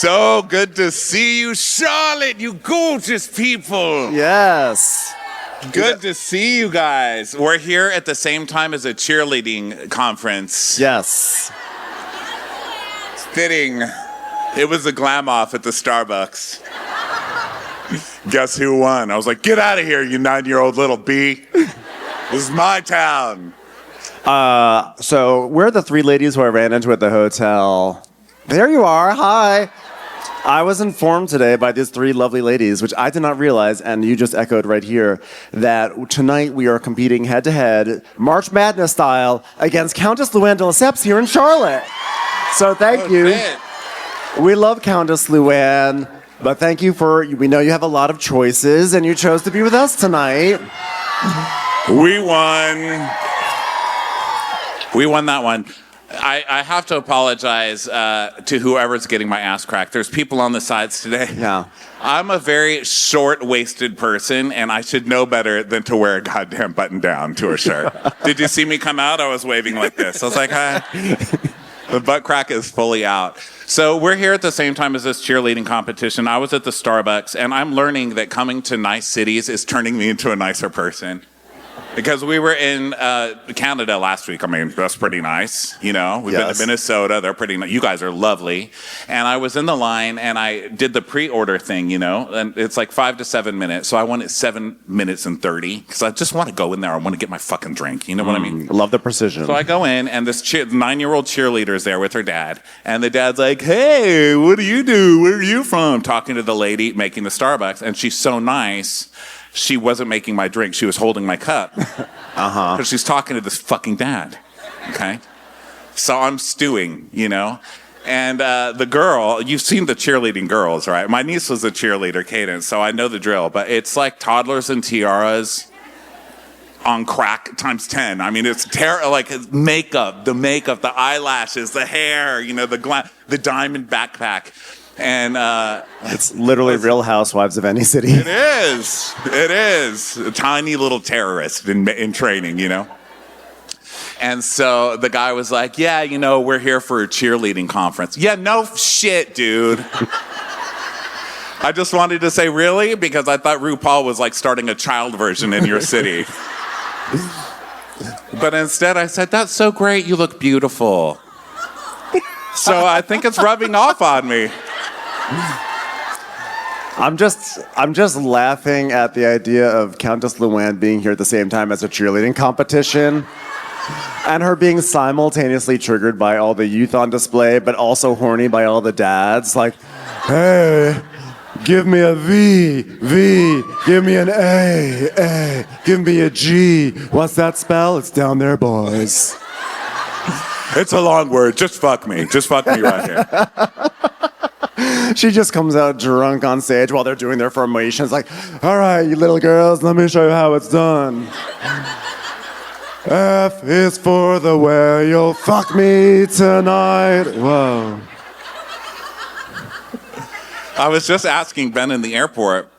So good to see you, Charlotte, you gorgeous people. Yes. Good to see you guys. We're here at the same time as a cheerleading conference. Yes. It's fitting. It was a glam off at the Starbucks. Guess who won? I was like, get out of here, you 9-year-old little bee. This is my town. So we're the three ladies who I ran into at the hotel. There you are. Hi. I was informed today by these three lovely ladies, which I did not realize, and you just echoed right here, that tonight we are competing head-to-head, March Madness style, against Countess Luann de Lesseps here in Charlotte. So thank you. Shit. We love Countess Luann, but thank you we know you have a lot of choices, and you chose to be with us tonight. We won. We won that one. I have to apologize to whoever's getting my ass cracked. There's people on the sides today. Yeah. I'm a very short-waisted person, and I should know better than to wear a goddamn button-down to a shirt. Did you see me come out? I was waving like this. I was like, hi. The butt crack is fully out. So we're here at the same time as this cheerleading competition. I was at the Starbucks, and I'm learning that coming to nice cities is turning me into a nicer person. Because we were in Canada last week. I mean, that's pretty nice. You know, we've been to Minnesota. They're pretty nice. You guys are lovely. And I was in the line, and I did the pre-order thing, you know, and it's like 5 to 7 minutes. So I wanted 7 minutes and 30 because I just want to go in there. I want to get my fucking drink. You know what I mean? Love the precision. So I go in, and this 9-year-old cheerleader is there with her dad. And the dad's like, hey, what do you do? Where are you from? Talking to the lady making the Starbucks. And she's so nice. She wasn't making my drink. She was holding my cup. Because she's talking to this fucking dad. Okay? So I'm stewing, you know? And the girl, you've seen the cheerleading girls, right? My niece was a cheerleader, Cadence, so I know the drill. But it's like toddlers and tiaras on crack times 10. I mean, it's like makeup, the eyelashes, the hair, you know, the diamond backpack. And it's literally Real Housewives of any city. It is. It is. A tiny little terrorist in training, you know? And so the guy was like, yeah, you know, we're here for a cheerleading conference. Yeah, no shit, dude. I just wanted to say, really? Because I thought RuPaul was like starting a child version in your city. But instead I said, that's so great. You look beautiful. So I think it's rubbing off on me. I'm just laughing at the idea of Countess Luann being here at the same time as a cheerleading competition and her being simultaneously triggered by all the youth on display, but also horny by all the dads. Like, hey, give me a V, give me an A, give me a G. What's that spell? It's down there, boys. It's a long word. Just fuck me. Just fuck me right here. She just comes out drunk on stage while they're doing their formations. Like, all right, you little girls, let me show you how it's done. F is for the way you'll fuck me tonight. Whoa. I was just asking Ben in the airport,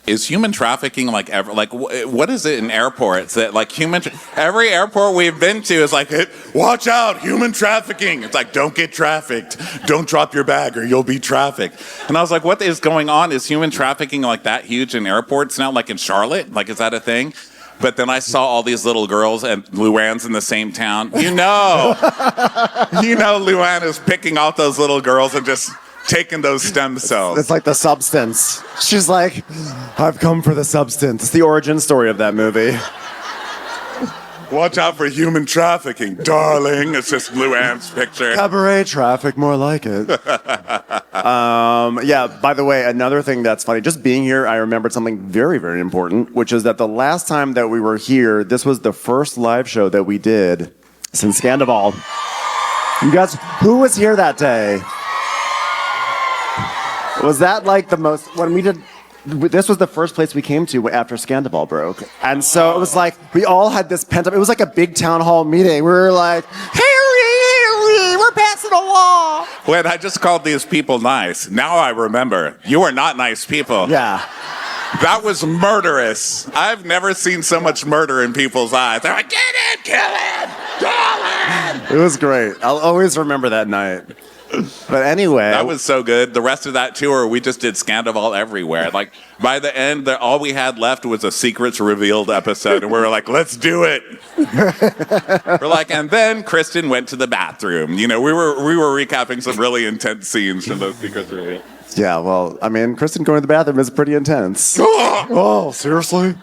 is human trafficking like ever, like what is it in airports that like every airport we've been to is like, watch out, human trafficking. It's like, don't get trafficked. Don't drop your bag or you'll be trafficked. And I was like, what is going on? Is human trafficking like that huge in airports now, like in Charlotte? Like, is that a thing? But then I saw all these little girls and Luann's in the same town. You know Luann is picking out those little girls and just taking those stem cells. It's like the substance. She's like, I've come for the substance. It's the origin story of that movie. Watch out for human trafficking, darling. It's just Luann's picture. Cabaret traffic, more like it. Yeah, by the way, another thing that's funny, just being here, I remembered something very, very important, which is that the last time that we were here, this was the first live show that we did since Scandoval. You guys, who was here that day? Was that like the most, when we did, this was the first place we came to after Scandoval broke. And so it was like, we all had this pent up, it was like a big town hall meeting. We were like, Harry, we're passing a law. Wait, I just called these people nice. Now I remember, you are not nice people. Yeah. That was murderous. I've never seen so much murder in people's eyes. They're like, get it, kill it, kill it. It was great. I'll always remember that night. But anyway. That was so good. The rest of that tour, we just did Scandoval everywhere. Like, by the end, all we had left was a Secrets Revealed episode. And we were like, let's do it. We're like, and then Kristen went to the bathroom. You know, we were recapping some really intense scenes from those Secrets Revealed. Yeah, well, I mean, Kristen going to the bathroom is pretty intense. Oh, seriously?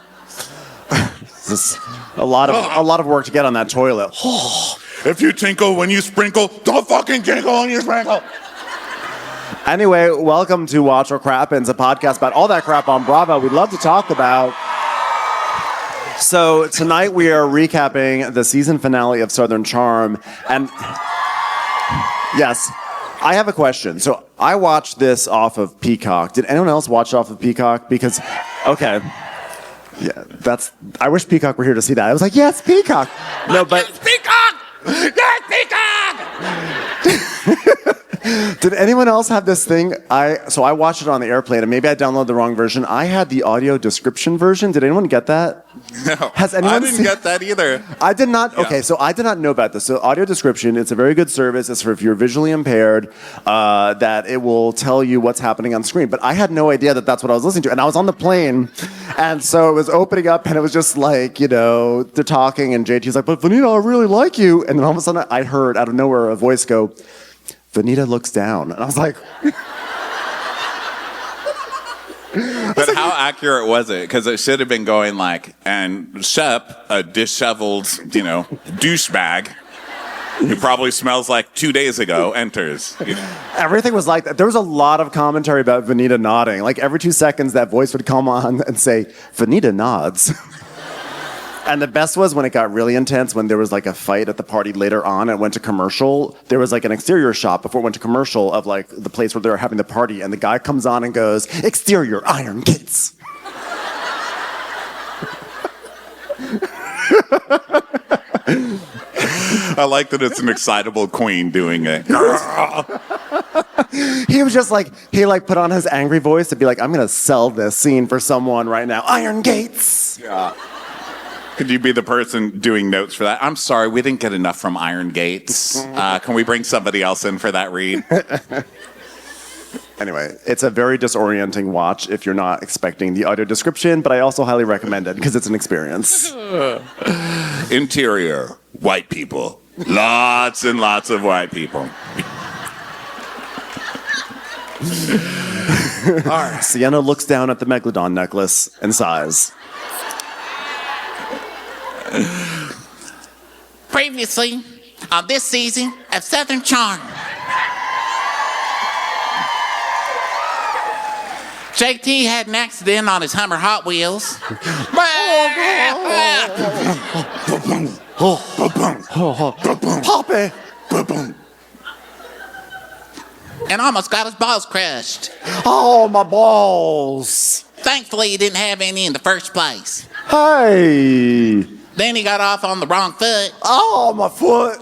This is a lot of work to get on that toilet. If you tinkle when you sprinkle, don't fucking tinkle when you sprinkle. Anyway, welcome to Watch or Crappens, a podcast about all that crap on Bravo we'd love to talk about. So tonight we are recapping the season finale of Southern Charm. And yes, I have a question. So I watched this off of Peacock. Did anyone else watch it off of Peacock? Because, okay. Yeah, I wish Peacock were here to see that. I was like, yes, Peacock. No, but... Yes, Peacock! Yes, Peacock! Did anyone else have this thing? So I watched it on the airplane, and maybe I downloaded the wrong version. I had the audio description version. Did anyone get that? No. Has anyone I didn't get that either. I did not. Yeah. Okay, so I did not know about this. So audio description, it's a very good service. It's for if you're visually impaired, that it will tell you what's happening on screen. But I had no idea that that's what I was listening to. And I was on the plane, and so it was opening up, and it was just like, you know, they're talking, and JT's like, but Vanita, I really like you. And then all of a sudden I heard out of nowhere a voice go, Vanita looks down. And I was like... But how accurate was it? Because it should have been going like, and Shep, a disheveled, you know, douchebag, who probably smells like 2 days ago, enters. You know? Everything was like that. There was a lot of commentary about Vanita nodding. Like every 2 seconds that voice would come on and say, Vanita nods. And the best was when it got really intense, when there was like a fight at the party later on and it went to commercial. There was like an exterior shot before it went to commercial of like the place where they were having the party. And the guy comes on and goes, exterior iron gates. I like that it's an excitable queen doing it. He was just like, he like put on his angry voice to be like, I'm going to sell this scene for someone right now. Iron gates. Yeah. Could you be the person doing notes for that? I'm sorry, we didn't get enough from Iron Gates. Can we bring somebody else in for that read? Anyway, it's a very disorienting watch if you're not expecting the audio description, but I also highly recommend it because it's an experience. Interior, white people. Lots and lots of white people. Sienna looks down at the Megalodon necklace and sighs. Previously on this season of Southern Charm, JT had an accident on his Hummer Hot Wheels. Poppy! And almost got his balls crushed. Oh, my balls! Thankfully, he didn't have any in the first place. Hey! Then he got off on the wrong foot. Oh, my foot!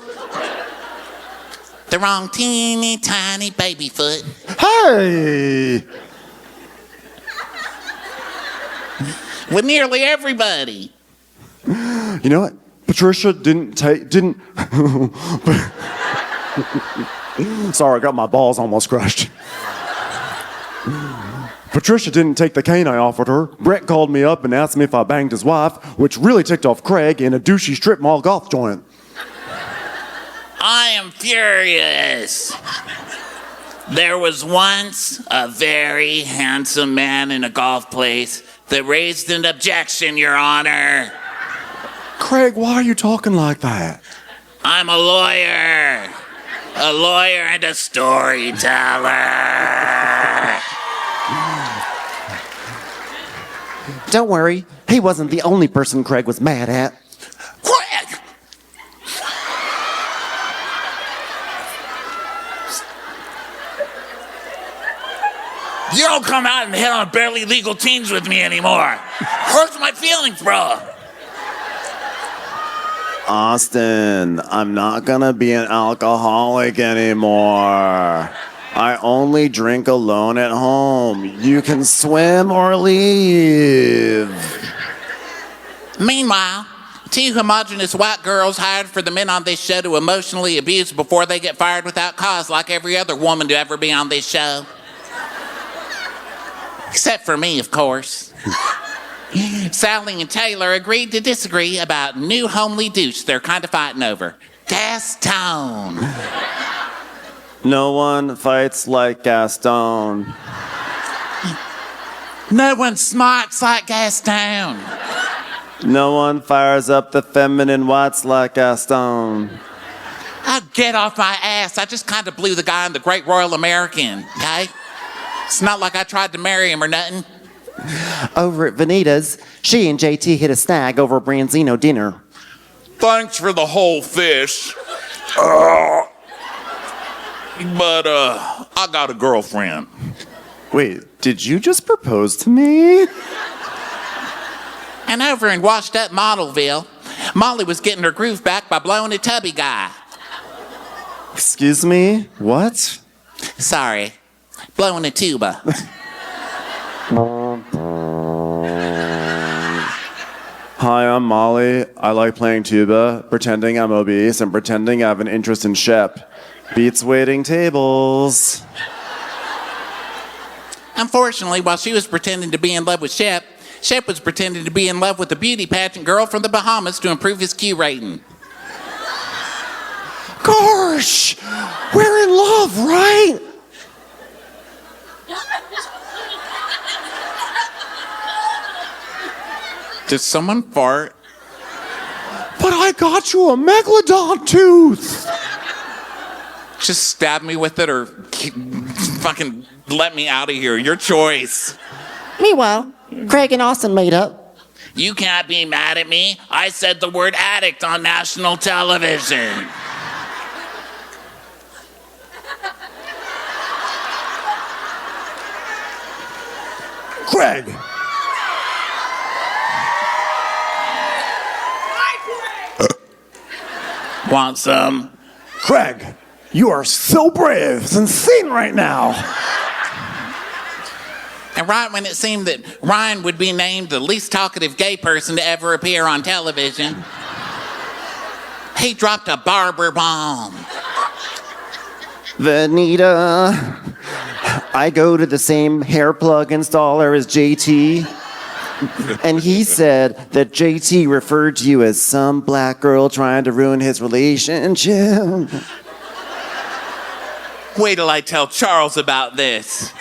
The wrong teeny tiny baby foot. Hey! With nearly everybody. You know what? Patricia didn't. Sorry, I got my balls almost crushed. Patricia didn't take the cane I offered her. Brett called me up and asked me if I banged his wife, which really ticked off Craig in a douchey strip mall golf joint. I am furious. There was once a very handsome man in a golf place that raised an objection, Your Honor. Craig, why are you talking like that? I'm a lawyer and a storyteller. Don't worry, he wasn't the only person Craig was mad at. Craig! You don't come out and hit on barely legal teens with me anymore. Hurts my feelings, bro. Austin, I'm not gonna be an alcoholic anymore. I only drink alone at home. You can swim or leave. Meanwhile, Two homogenous white girls hired for the men on this show to emotionally abuse before they get fired without cause, like every other woman to ever be on this show. Except for me, of course. Sally and Taylor agreed to disagree about new homely douche they're kind of fighting over. Gaston. No one fights like Gaston. No one smarts like Gaston. No one fires up the feminine watts like Gaston. Oh, get off my ass. I just kind of blew the guy in the Great Royal American, okay? It's not like I tried to marry him or nothing. Over at Vanita's, she and JT hit a snag over a Branzino dinner. Thanks for the whole fish. But I got a girlfriend. Wait, did you just propose to me? And over in washed up Modelville, Molly was getting her groove back by blowing a tubby guy. Excuse me? What? Sorry, blowing a tuba. Hi, I'm Molly. I like playing tuba, pretending I'm obese, and pretending I have an interest in Shep. Beats waiting tables. Unfortunately, while she was pretending to be in love with Shep, Shep was pretending to be in love with a beauty pageant girl from the Bahamas to improve his Q rating. Gosh! We're in love, right? Did someone fart? But I got you a megalodon tooth! Just stab me with it or fucking let me out of here. Your choice. Meanwhile, Craig and Austin made up. You can't be mad at me. I said the word addict on national television. Craig! Want some? Craig, you are so brave. It's insane right now. And right when it seemed that Ryan would be named the least talkative gay person to ever appear on television, he dropped a barber bomb. Vanita, I go to the same hair plug installer as JT. And he said that JT referred to you as some black girl trying to ruin his relationship. Wait till I tell Charles about this.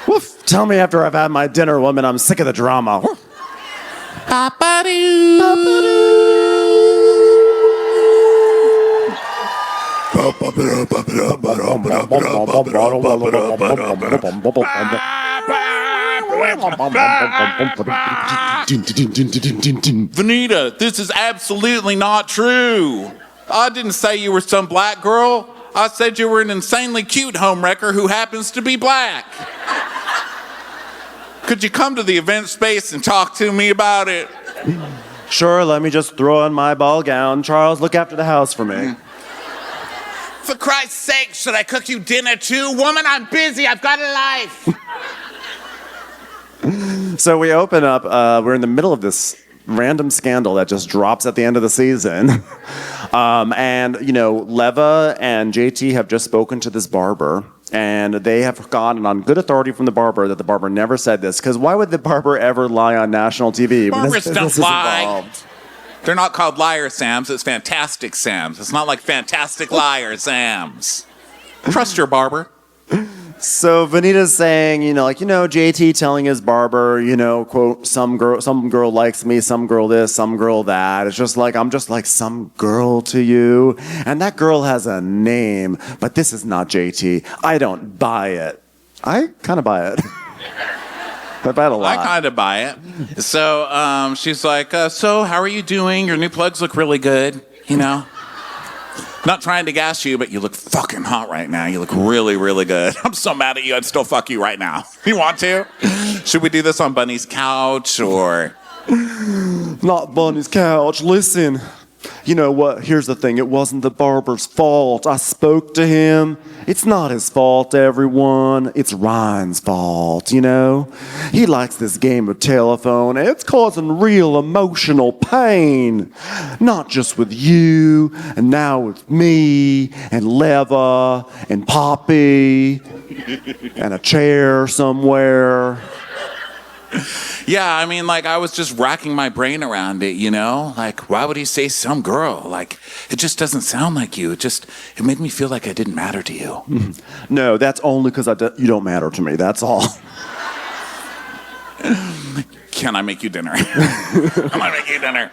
Woof. Tell me after I've had my dinner, woman. I'm sick of the drama. Vanita, this is absolutely not true. I didn't say you were some black girl. I said you were an insanely cute homewrecker who happens to be black. Could you come to the event space and talk to me about it? Sure, let me just throw on my ball gown. Charles, look after the house for me. For Christ's sake, should I cook you dinner too? Woman, I'm busy. I've got a life. So we open up, we're in the middle of this random scandal that just drops at the end of the season. And, you know, Leva and JT have just spoken to this barber, and they have gotten on good authority from the barber that the barber never said this, because why would the barber ever lie on national TV? when Barbers this don't business is lie. involved? They're not called liar Sams, it's fantastic Sams. It's not like fantastic liar Sams. Trust your barber. So Vanita's saying, JT telling his barber, quote, some girl likes me, some girl this, some girl that. It's just like, I'm just like some girl to you. And that girl has a name, but this is not JT. I don't buy it. I kind of buy it. I buy it a lot. I kind of buy it. So she's like, so how are you doing? Your new plugs look really good, Not trying to gas you, but you look fucking hot right now. You look really, really good. I'm so mad at you, I'd still fuck you right now. You want to? Should we do this on Bunny's couch or? Not Bunny's couch. Listen, You know what? Here's the thing. It wasn't the barber's fault. I spoke to him. It's not his fault, everyone. It's Ryan's fault, you know? He likes this game of telephone, and it's causing real emotional pain. Not just with you, and now with me, and Leva, and Poppy, and a chair somewhere. Yeah, I mean, like, I was just racking my brain around it, you know? Like, why would he say some girl? Like, it just doesn't sound like you. It made me feel like I didn't matter to you. No, that's only because you don't matter to me, that's all. Can I make you dinner? Can I make you dinner?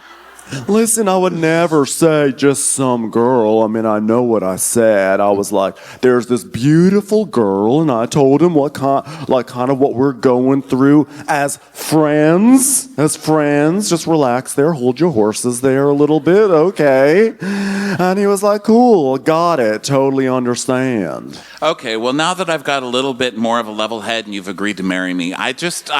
Listen, I would never say just some girl. I mean, I know what I said. I was like, there's this beautiful girl, and I told him what kind of what we're going through as friends. As friends, just relax there, hold your horses there a little bit, okay? And he was like, cool, got it, totally understand. Okay, well, now that I've got a little bit more of a level head and you've agreed to marry me, I just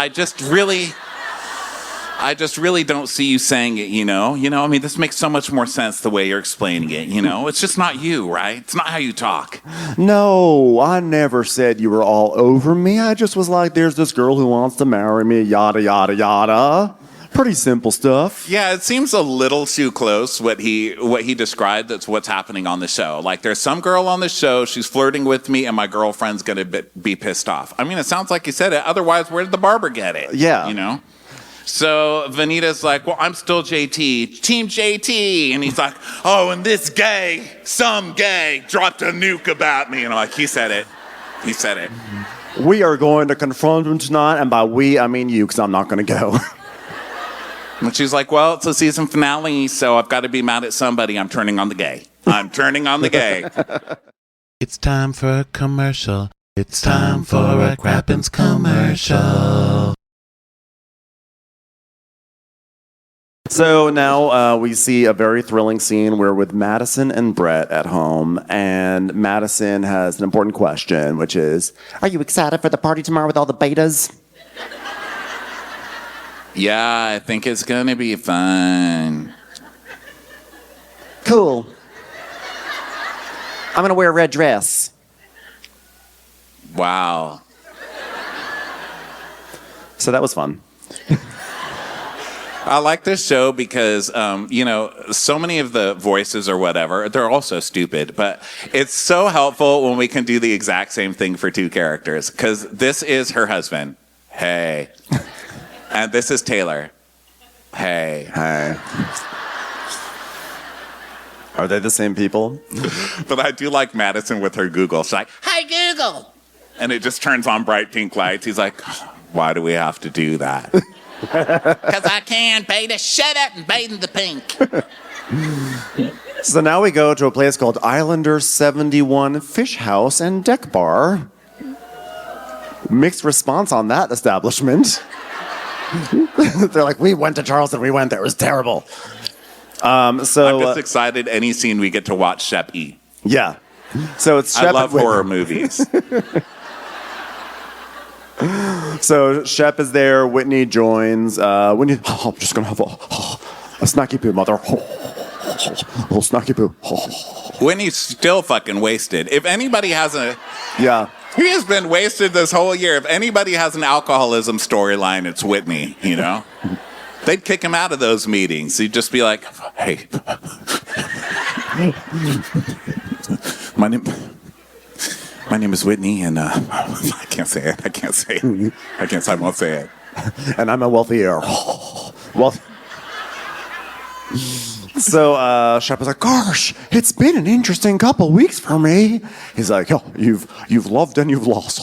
really don't see you saying it, you know? I mean, this makes so much more sense the way you're explaining it, you know? It's just not you, right? It's not how you talk. No, I never said you were all over me. I just was like, there's this girl who wants to marry me, yada, yada, yada. Pretty simple stuff. Yeah, it seems a little too close what he described. That's what's happening on the show. Like, there's some girl on the show, she's flirting with me, and my girlfriend's gonna be pissed off. I mean, it sounds like he said it. Otherwise, where did the barber get it? Yeah. You know? So Vanita's like, well, I'm still JT, Team JT. And he's like, oh, and some gay dropped a nuke about me. And I'm like, he said it. He said it. We are going to confront him tonight, and by we, I mean you, because I'm not going to go. And she's like, well, it's a season finale, so I've got to be mad at somebody. I'm turning on the gay. I'm turning on the gay. It's time for a commercial. It's time for a Crappens commercial. So now we see a very thrilling scene. We're with Madison and Brett at home, and Madison has an important question, which is, Are you excited for the party tomorrow with all the betas? Yeah, I think it's going to be fun. Cool. I'm gonna wear a red dress. Wow. so that was fun. I like this show because, so many of the voices or whatever, they're all so stupid, but it's so helpful when we can do the exact same thing for two characters. Because this is her husband. Hey. And this is Taylor. Hey. Hi. Are they the same people? But I do like Madison with her Google. She's like, Hi, Google. and it just turns on bright pink lights. He's like, why do we have to do that? Because I can, beta. Shut up and bathe in the pink. So now we go to a place called Islander 71 Fish House and Deck Bar. Mixed response on that establishment. They're like, we went to Charleston, we went there, it was terrible. I'm just excited any scene we get to watch Shep eat. Yeah. So it's Shep I love and horror movies. So Shep is there, Whitney joins. Whitney, I'm just going to have a snacky poo, mother. A little snacky poo. Whitney's still fucking wasted. If anybody has Yeah. he has been wasted this whole year. If anybody has an alcoholism storyline, it's Whitney, you know? They'd kick him out of those meetings. He'd just be like, hey, my name is Whitney, and I can't say it. I won't say it. And I'm a wealthier. Well, so Shep is like, gosh, it's been an interesting couple weeks for me. He's like, oh, you've loved and you've lost.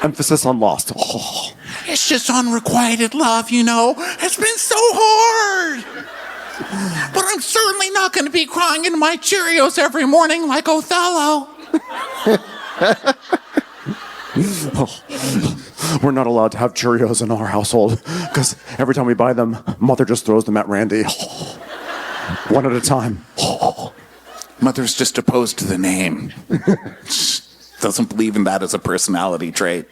Emphasis on lost. It's just unrequited love, you know. It's been so hard. But I'm certainly not going to be crying into my Cheerios every morning like Othello. We're not allowed to have Cheerios in our household because every time we buy them, Mother just throws them at Randy. One at a time. Mother's just opposed to the name. Doesn't believe in that as a personality trait.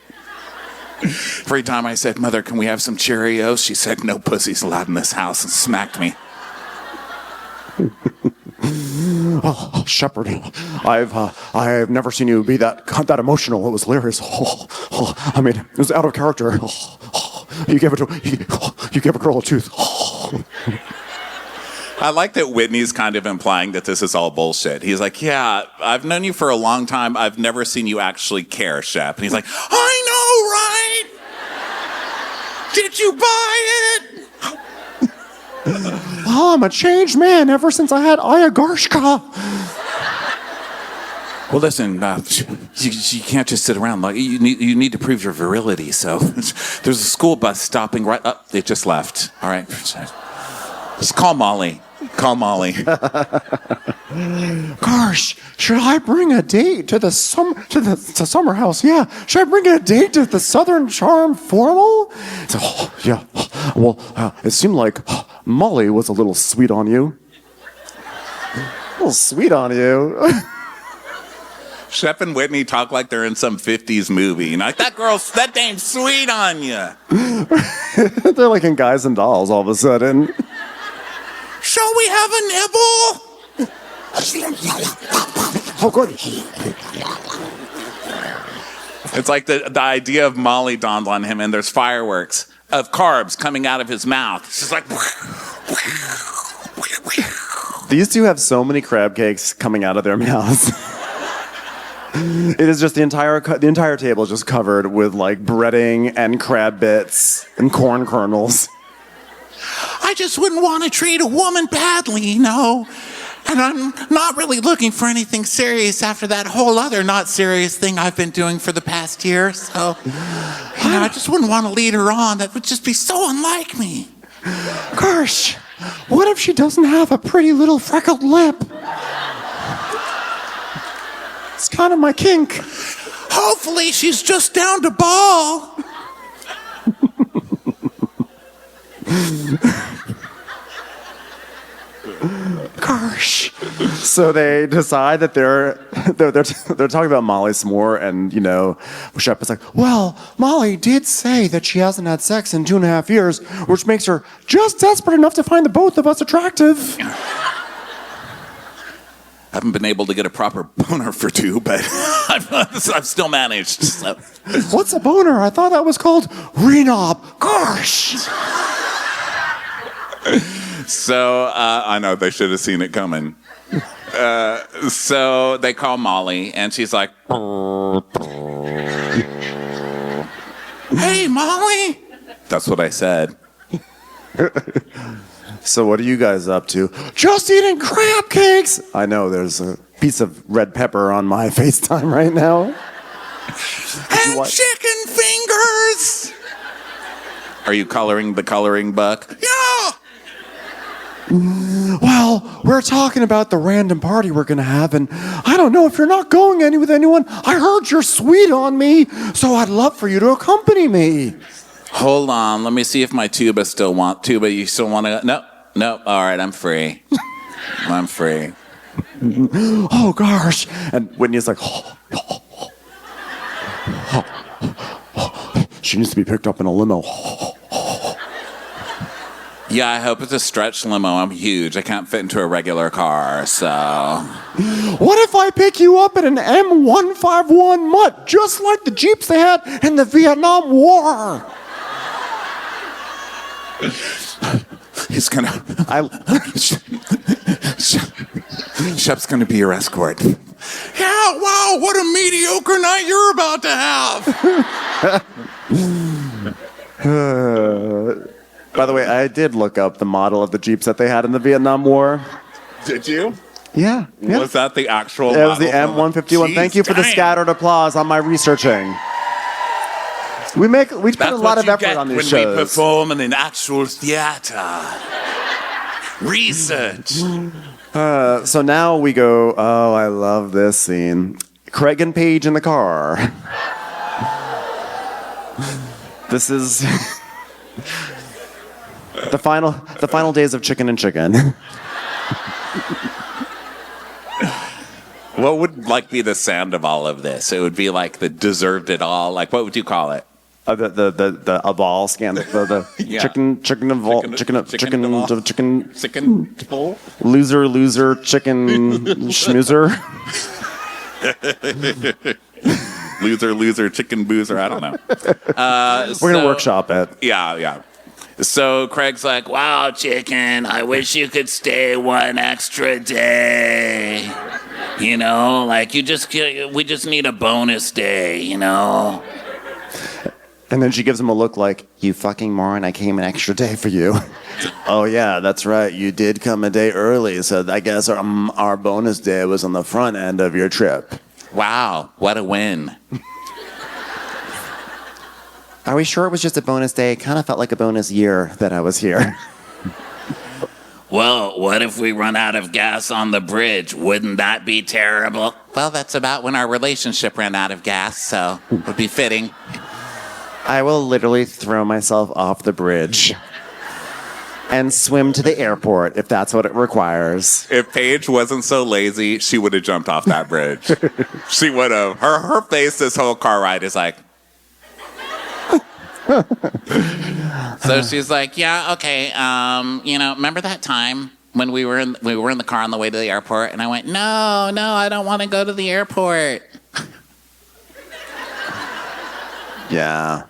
Every time I said, Mother, can we have some Cheerios? She said, no pussy's allowed in this house, and smacked me. Oh, Shepard, I've never seen you be that emotional. It was hilarious. I mean, it was out of character. You gave a girl a tooth. I like that Whitney's kind of implying that this is all bullshit. He's like, yeah, I've known you for a long time. I've never seen you actually care, Shep. And he's like, I know, right? Did you buy it? Well, I'm a changed man ever since I had Ayagarshka. Well, listen, you can't just sit around. Like you need to prove your virility. So there's a school bus stopping right up. It just left. All right. Just call Molly. Call Molly. Gosh, should I bring a date to the summer house? Yeah. Should I bring a date to the Southern Charm Formal? Yeah. Well, it seemed like Molly was a little sweet on you. A little sweet on you. Shep and Whitney talk like they're in some 50s movie. You know, like, that dame's sweet on you. They're like in Guys and Dolls all of a sudden. Shall we have a nibble? Oh, good. It's like the idea of Molly dawned on him, and there's fireworks of carbs coming out of his mouth. It's just like... These two have so many crab cakes coming out of their mouths. It is just the entire table is just covered with like breading and crab bits and corn kernels. I just wouldn't want to treat a woman badly, you know? And I'm not really looking for anything serious after that whole other not serious thing I've been doing for the past year. So, you know, I just wouldn't want to lead her on. That would just be so unlike me. Gosh, what if she doesn't have a pretty little freckled lip? It's kind of my kink. Hopefully she's just down to ball. Gosh. So they decide that they're talking about Molly some more, and you know, Shep is like, well, Molly did say that she hasn't had sex in 2.5 years, which makes her just desperate enough to find the both of us attractive. I haven't been able to get a proper boner for 2, but I've still managed. So. What's a boner? I thought that was called renob. Gosh. So I know they should have seen it coming. So they call Molly, and she's like, Hey, Molly. that's what I said. So what are you guys up to? Just eating crab cakes. I know there's a piece of red pepper on my FaceTime right now. And chicken fingers. Are you coloring the coloring book? Yeah. Well, we're talking about the random party we're gonna have, and I don't know if you're not going with anyone. I heard you're sweet on me, so I'd love for you to accompany me. Hold on, let me see if my tuba still want tuba. You still want to? No. All right, I'm free. I'm free. Oh gosh! And Whitney's like, she needs to be picked up in a limo. Yeah, I hope it's a stretch limo. I'm huge. I can't fit into a regular car, so... What if I pick you up in an M151 Mutt, just like the Jeeps they had in the Vietnam War? He's gonna... Shep's gonna be your escort. Yeah, wow, what a mediocre night you're about to have. By the way, I did look up the model of the Jeeps that they had in the Vietnam War. Did you? Yeah. Was that the actual It was the model? M151. Jeez, Thank you for the dang. scattered applause on my researching. We spend a lot of effort on these shows. When we perform in an actual theater. Research. So now we go, oh, I love this scene. Craig and Paige in the car. This is the final days of Chicken and Chicken. What would be the Sandoval of this? It would be like the deserved it all. Like, what would you call it? The Aval scandal, the Yeah. chicken loser chicken schmoozer. Loser, chicken boozer. I don't know. We're gonna workshop it. Yeah. So Craig's like, wow, chicken, I wish you could stay one extra day. You know, like we just need a bonus day, you know? And then she gives him a look like, you fucking moron, I came an extra day for you. Oh yeah, that's right, you did come a day early, so I guess our bonus day was on the front end of your trip. Wow, what a win. Are we sure it was just a bonus day? It kind of felt like a bonus year that I was here. Well, what if we run out of gas on the bridge? Wouldn't that be terrible? Well, that's about when our relationship ran out of gas, so it would be fitting. I will literally throw myself off the bridge and swim to the airport if that's what it requires. If Paige wasn't so lazy, she would have jumped off that bridge. She would have. Her face this whole car ride is like. So she's like, yeah, okay. Remember that time when we were in the car on the way to the airport, and I went, no, I don't want to go to the airport. Yeah.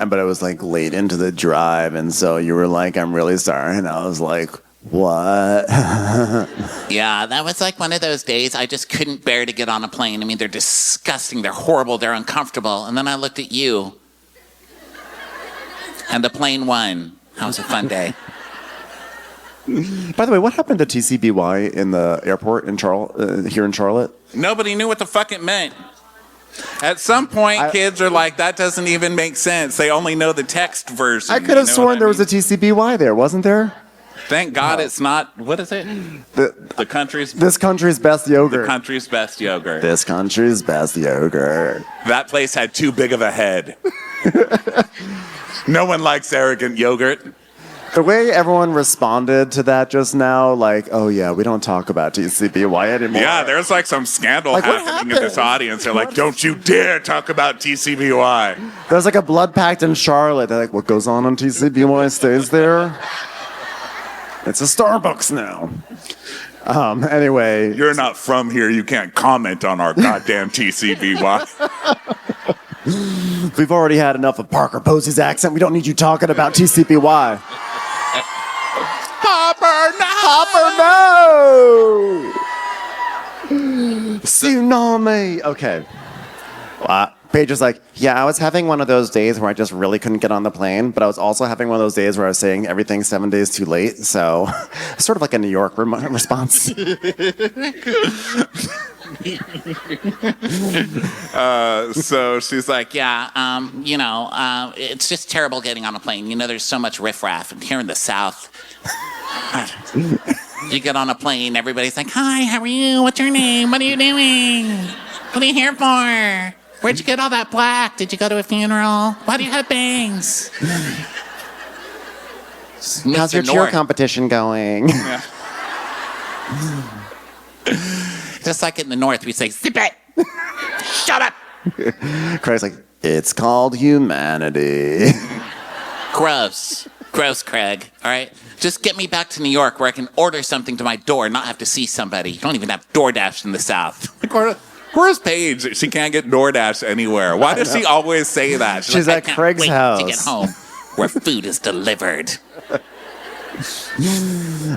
But it was like late into the drive, and so you were like, I'm really sorry. And I was like, what? Yeah, that was like one of those days I just couldn't bear to get on a plane. I mean, they're disgusting, they're horrible, they're uncomfortable. And then I looked at you, and the plane won. That was a fun day. By the way, what happened to TCBY in the airport in here in Charlotte? Nobody knew what the fuck it meant. At some point, kids are like, that doesn't even make sense. They only know the text version. I could have sworn there was a TCBY there, wasn't there? Thank God it's not. What is it? The country's. This country's best yogurt. The country's best yogurt. This country's best yogurt. That place had too big of a head. No one likes arrogant yogurt. The way everyone responded to that just now, like, oh yeah, we don't talk about TCBY anymore. Yeah, there's like some scandal Like, what happening in this audience. They're like, don't you dare talk about TCBY. There's like a blood pact in Charlotte. They're like, what goes on TCBY stays there. It's a Starbucks now. Anyway. You're not from here. You can't comment on our goddamn TCBY. We've already had enough of Parker Posey's accent. We don't need you talking about TCBY. Hopper, no! Tsunami! Okay. Paige was like, yeah, I was having one of those days where I just really couldn't get on the plane, but I was also having one of those days where I was saying everything's 7 days too late, so sort of like a New York response. So she's like, yeah, It's just terrible getting on a plane. You know, there's so much riffraff. And here in the South, you get on a plane, everybody's like, hi, how are you? What's your name? What are you doing? What are you here for? Where'd you get all that black? Did you go to a funeral? Why do you have bangs? How's your cheer competition going? Just like in the North, we say, zip it! Shut up! Craig's like, it's called humanity. Gross, Craig. All right? Just get me back to New York where I can order something to my door and not have to see somebody. You don't even have DoorDash in the South. Where's Paige? She can't get DoorDash anywhere. Why does she always say that? She's I at can't Craig's wait house. to get home where food is delivered.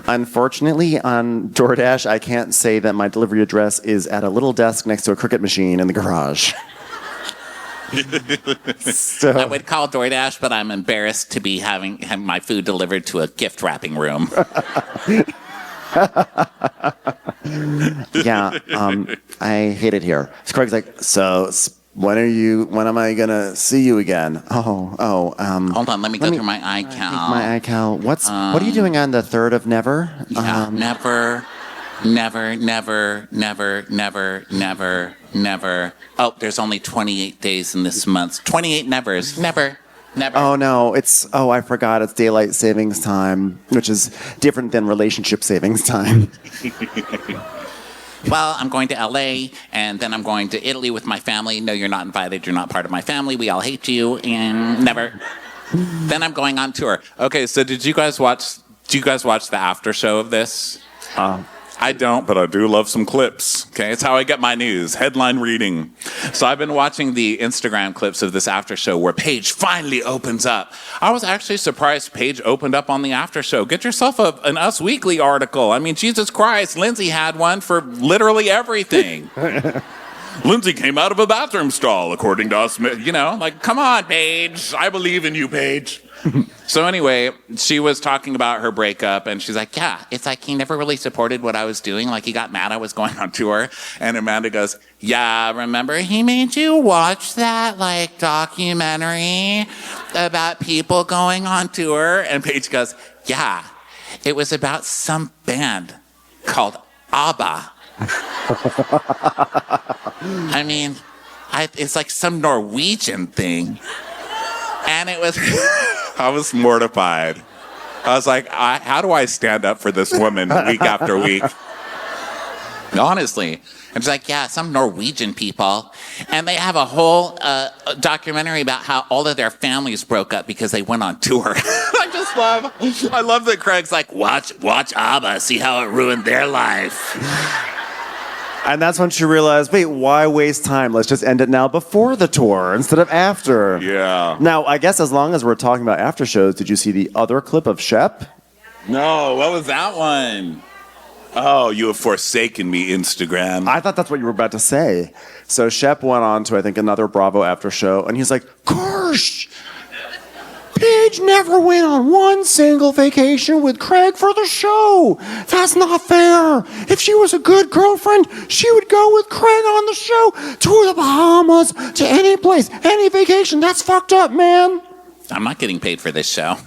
Unfortunately, on DoorDash, I can't say that my delivery address is at a little desk next to a cricket machine in the garage. So, I would call DoorDash, but I'm embarrassed to be having my food delivered to a gift wrapping room. yeah, I hate it here. So Craig's like, so when am I gonna see you again? Hold on, let me go through my iCal. My iCal. What are you doing on the 3rd of never? Yeah, never. Oh, there's only 28 days in this month. 28 nevers. Never. Oh no, I forgot. It's daylight savings time, which is different than relationship savings time. well, I'm going to LA and then I'm going to Italy with my family. No, you're not invited. You're not part of my family. We all hate you and never. Then I'm going on tour. Okay, so did you guys watch the after show of this? I don't, but I do love some clips. Okay, it's how I get my news. Headline reading. So I've been watching the Instagram clips of this after show where Paige finally opens up. I was actually surprised Paige opened up on the after show. Get yourself an Us Weekly article. I mean, Jesus Christ, Lindsay had one for literally everything. Lindsay came out of a bathroom stall, according to us. You know, like, come on, Paige. I believe in you, Paige. So anyway, she was talking about her breakup, and she's like, yeah, it's like he never really supported what I was doing. Like, he got mad I was going on tour. And Amanda goes, yeah, remember he made you watch that, like, documentary about people going on tour? And Paige goes, yeah, it was about some band called ABBA. I mean, it's like some Norwegian thing. And it was... I was mortified. I was like, how do I stand up for this woman week after week? Honestly. And she's like, yeah, some Norwegian people. And they have a whole documentary about how all of their families broke up because they went on tour. I love that Craig's like, watch ABBA, see how it ruined their life. And that's when she realized, wait, why waste time? Let's just end it now before the tour instead of after. Yeah. Now, I guess as long as we're talking about after shows, did you see the other clip of Shep? No, what was that one? Oh, you have forsaken me, Instagram. I thought that's what you were about to say. So Shep went on to, I think, another Bravo after show, and he's like, gosh, Paige never went on one single vacation with Craig for the show. That's not fair. If she was a good girlfriend, she would go with Craig on the show to the Bahamas, to any place, any vacation. That's fucked up, man. I'm not getting paid for this show.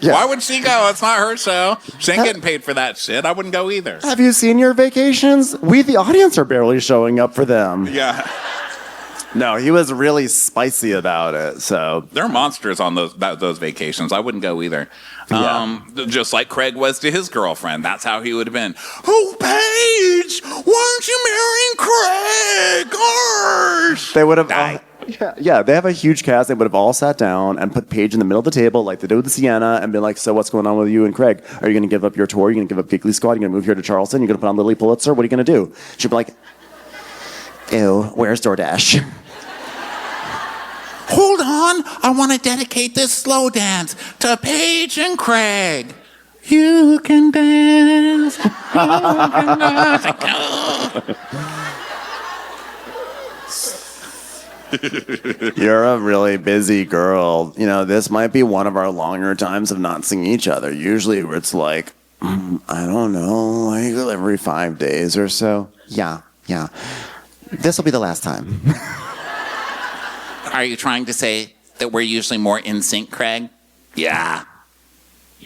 Yeah. Why would she go? It's not her show. She ain't getting paid for that shit. I wouldn't go either. Have you seen your vacations? We, the audience, are barely showing up for them. Yeah. No, he was really spicy about it, so... They're monsters on those vacations. I wouldn't go either. Yeah. Just like Craig was to his girlfriend. That's how he would have been. Oh, Paige, why aren't you marrying Craig? Gosh. They would have... Die. Yeah, they have a huge cast. They would have all sat down and put Paige in the middle of the table like they did with the Sienna and been like, so what's going on with you and Craig? Are you going to give up your tour? Are you going to give up Giggly Squad? Are you going to move here to Charleston? You're going to put on Lily Pulitzer? What are you going to do? She'd be like, ew, where's DoorDash? Hold on, I want to dedicate this slow dance to Paige and Craig. You can dance. You can dance. You're a really busy girl. You know, this might be one of our longer times of not seeing each other. Usually it's like, I don't know, like every 5 days or so. Yeah. This will be the last time. Are you trying to say that we're usually more in sync, Craig? Yeah.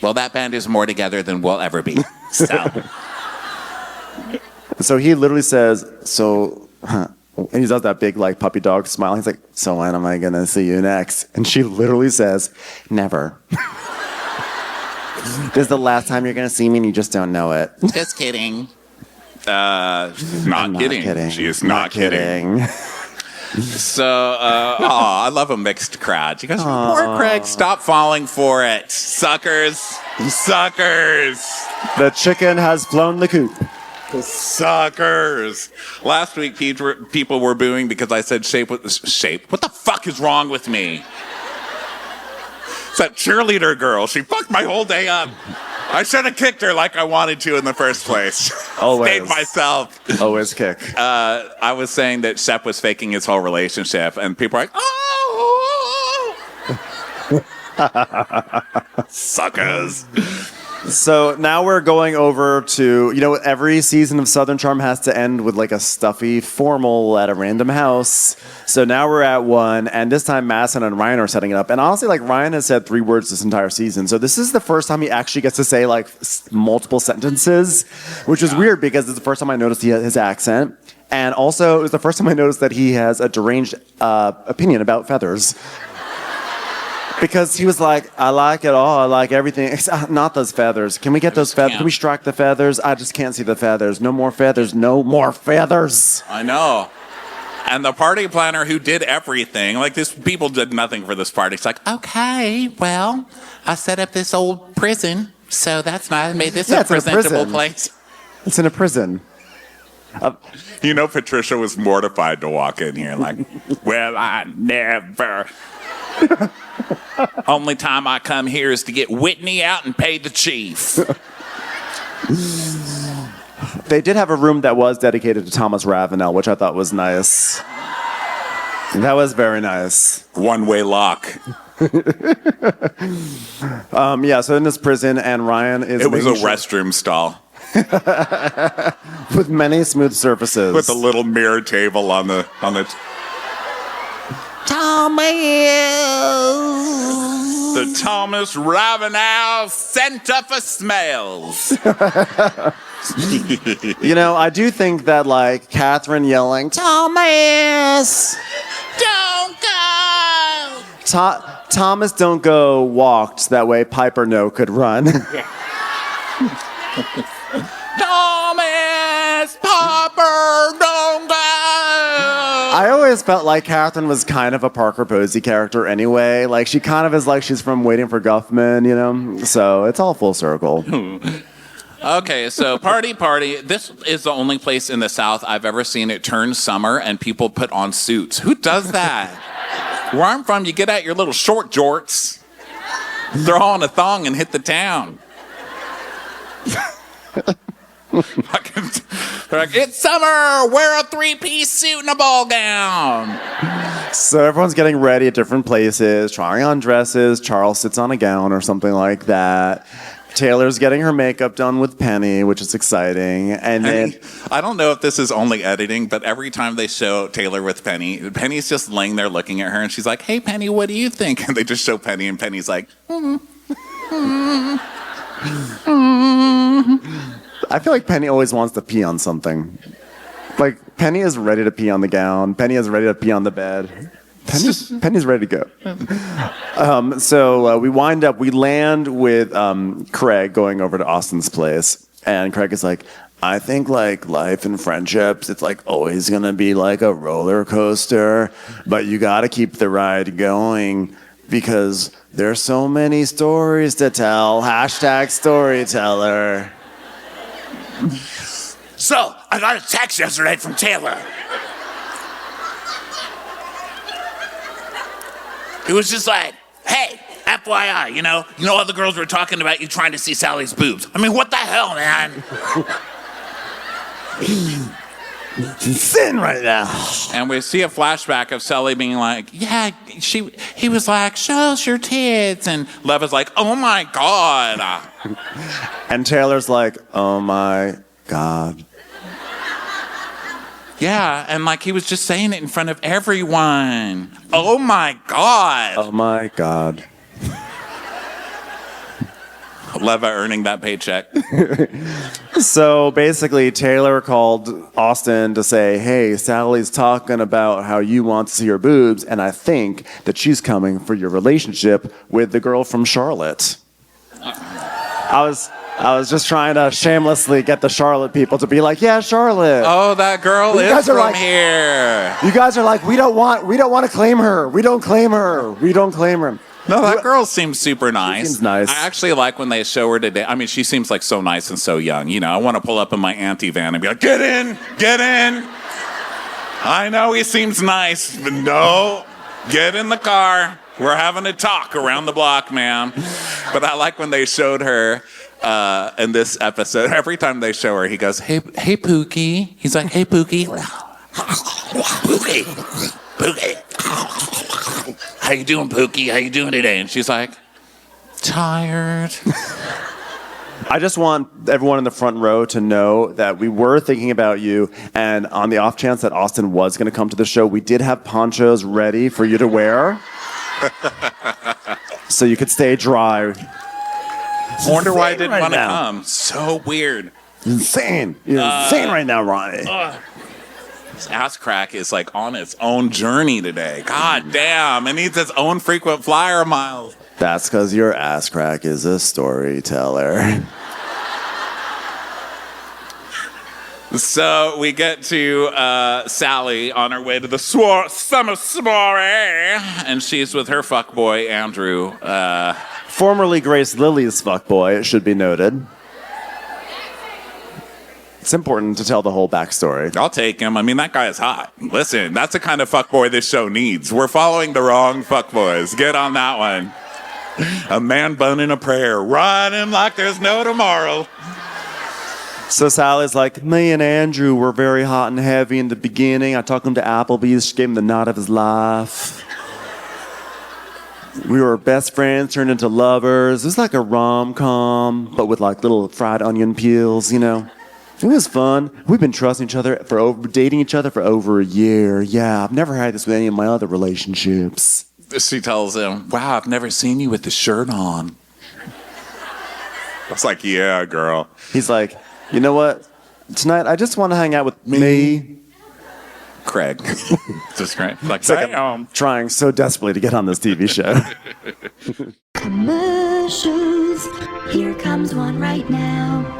Well, that band is more together than we'll ever be. So he literally says, and he does that big like puppy dog smile. He's like, so when am I going to see you next? And she literally says, never. This is the last time you're going to see me and you just don't know it. Just kidding. Not kidding. She is not kidding. So, I love a mixed crowd. You guys, poor Craig, stop falling for it. Suckers. The chicken has flown the coop. Suckers. Last week, people were booing because I said shape. What the fuck is wrong with me? It's that cheerleader girl. She fucked my whole day up. I should have kicked her like I wanted to in the first place. Always. Stayed myself. Always kick. I was saying that Shep was faking his whole relationship, and people are like, oh! Suckers. So now we're going over to, every season of Southern Charm has to end with like a stuffy formal at a random house. So now we're at one, and this time Madison and Ryan are setting it up. And honestly, like Ryan has said 3 words this entire season. So this is the first time he actually gets to say like multiple sentences, which is weird because it's the first time I noticed his accent. And also it was the first time I noticed that he has a deranged opinion about feathers. Because he was like, I like it all. I like everything. Not those feathers. Can we get those feathers? Can we strike the feathers? I just can't see the feathers. No more feathers. No more feathers. I know. And the party planner who did everything, like this, people did nothing for this party. It's like, okay, well, I set up this old prison, so that's nice. I made this a presentable place. It's in a prison. You know, Patricia was mortified to walk in here like, well, I never. Only time I come here is to get Whitney out and pay the chief. They did have a room that was dedicated to Thomas Ravenel, which I thought was nice. That was very nice. One-way lock. Yeah, so in this prison, and Ryan is... It was a restroom stall. With many smooth surfaces. With a little mirror table on the... The Thomas Ravenel Center for Smells. You know, I do think that, like, Catherine yelling, Thomas! Don't go! Thomas don't go walked, that way Piper No could run. Thomas Popper, don't go! I always felt like Catherine was kind of a Parker Posey character anyway. Like, she kind of is like she's from Waiting for Guffman, you know? So it's all full circle. Okay, so party. This is the only place in the South I've ever seen it turn summer and people put on suits. Who does that? Where I'm from, you get out your little short jorts, throw on a thong, and hit the town. They're like, it's summer, wear a three-piece suit and a ball gown. So everyone's getting ready at different places, trying on dresses. Charles sits on a gown or something like that. Taylor's getting her makeup done with Penny, which is exciting. And then I don't know if this is only editing, but every time they show Taylor with Penny, Penny's just laying there looking at her, and she's like, hey, Penny, what do you think? And they just show Penny, and Penny's like, I feel like Penny always wants to pee on something. Like, Penny is ready to pee on the gown. Penny is ready to pee on the bed. Penny's ready to go. So we land with Craig going over to Austin's place. And Craig is like, I think like life and friendships, it's like always going to be like a roller coaster. But you got to keep the ride going because there's so many stories to tell. Hashtag storyteller. So, I got a text yesterday from Taylor. It was just like, hey, FYI, you know all the girls were talking about you trying to see Sally's boobs. I mean, what the hell, man? Sin right now. and we see a flashback of Sally being like, yeah, he was like, show us your tits. And Lev is like, oh my God. And Taylor's like, oh my God. Yeah, and like he was just saying it in front of everyone. Oh my God. Oh my God. Leva earning that paycheck. So basically, Taylor called Austin to say, hey, Sally's talking about how you want to see her boobs, and I think that she's coming for your relationship with the girl from Charlotte. I was just trying to shamelessly get the Charlotte people to be like, yeah, Charlotte. Oh, that girl is from here. You guys are like, we don't want to claim her. We don't claim her. No, that girl seems super nice. Seems nice. I actually like when they show her today. I mean, she seems like so nice and so young. You know, I want to pull up in my auntie van and be like, get in. I know he seems nice, but no, get in the car. We're having a talk around the block, ma'am. But I like when they showed her in this episode. Every time they show her, he goes, hey, Pookie. He's like, hey, Pookie. Pookie. How you doing, Pookie? How you doing today? And she's like, tired. I just want everyone in the front row to know that we were thinking about you, and on the off chance that Austin was going to come to the show, we did have ponchos ready for you to wear. So you could stay dry. I wonder why I didn't want to come. So weird. Insane. You're insane right now, Ronnie. This ass crack is like on its own journey today. God damn, it needs its own frequent flyer miles. That's because your ass crack is a storyteller. So we get to Sally on her way to the summer soirée, and she's with her fuckboy, Andrew. Formerly Grace Lily's fuckboy, it should be noted. It's important to tell the whole backstory. I'll take him. I mean, that guy is hot. Listen, that's the kind of fuckboy this show needs. We're following the wrong fuckboys. Get on that one. A man bun in a prayer, riding like there's no tomorrow. So Sally's like, me and Andrew were very hot and heavy in the beginning. I took him to Applebee's. She gave him the night of his life. We were best friends, turned into lovers. It was like a rom-com, but with like little fried onion peels, you know. It was fun. We've been trusting each other dating each other for over a year. Yeah, I've never had this with any of my other relationships. She tells him, wow, I've never seen you with the shirt on. I was like, yeah, girl. He's like, you know what? Tonight, I just want to hang out with me. Craig. Just Craig. Like, I'm trying so desperately to get on this TV show. Commercials. Here comes one right now.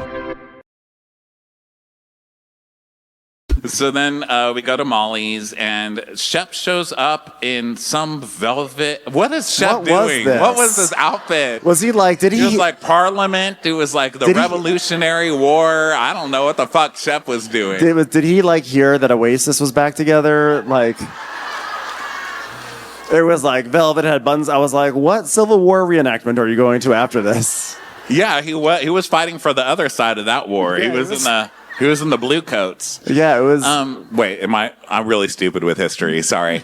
So then we go to Molly's, and Shep shows up in some velvet. What is Shep doing? What was his outfit? Was he like, It was like Parliament. It was like the Revolutionary War. I don't know what the fuck Shep was doing. Did he like hear that Oasis was back together? Like, it was like velvet had buttons. I was like, what Civil War reenactment are you going to after this? Yeah, he was fighting for the other side of that war. Yeah, He was in the blue coats. Yeah, it was. Wait, I'm really stupid with history. Sorry.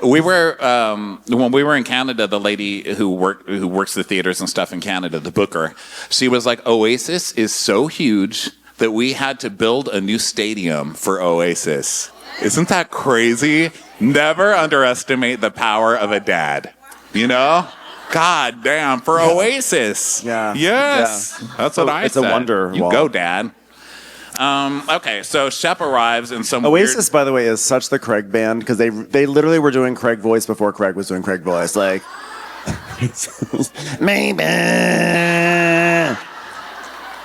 We were when we were in Canada. The lady who works the theaters and stuff in Canada, the booker, she was like, Oasis is so huge that we had to build a new stadium for Oasis. Isn't that crazy? Never underestimate the power of a dad. You know? God damn, for Oasis. Yeah. Yes. Yeah. That's what I said. It's a wonder. You go, Dad. Okay, so Shep arrives in some Oasis, by the way, is such the Craig band because they literally were doing Craig voice before Craig was doing Craig voice. Like, maybe.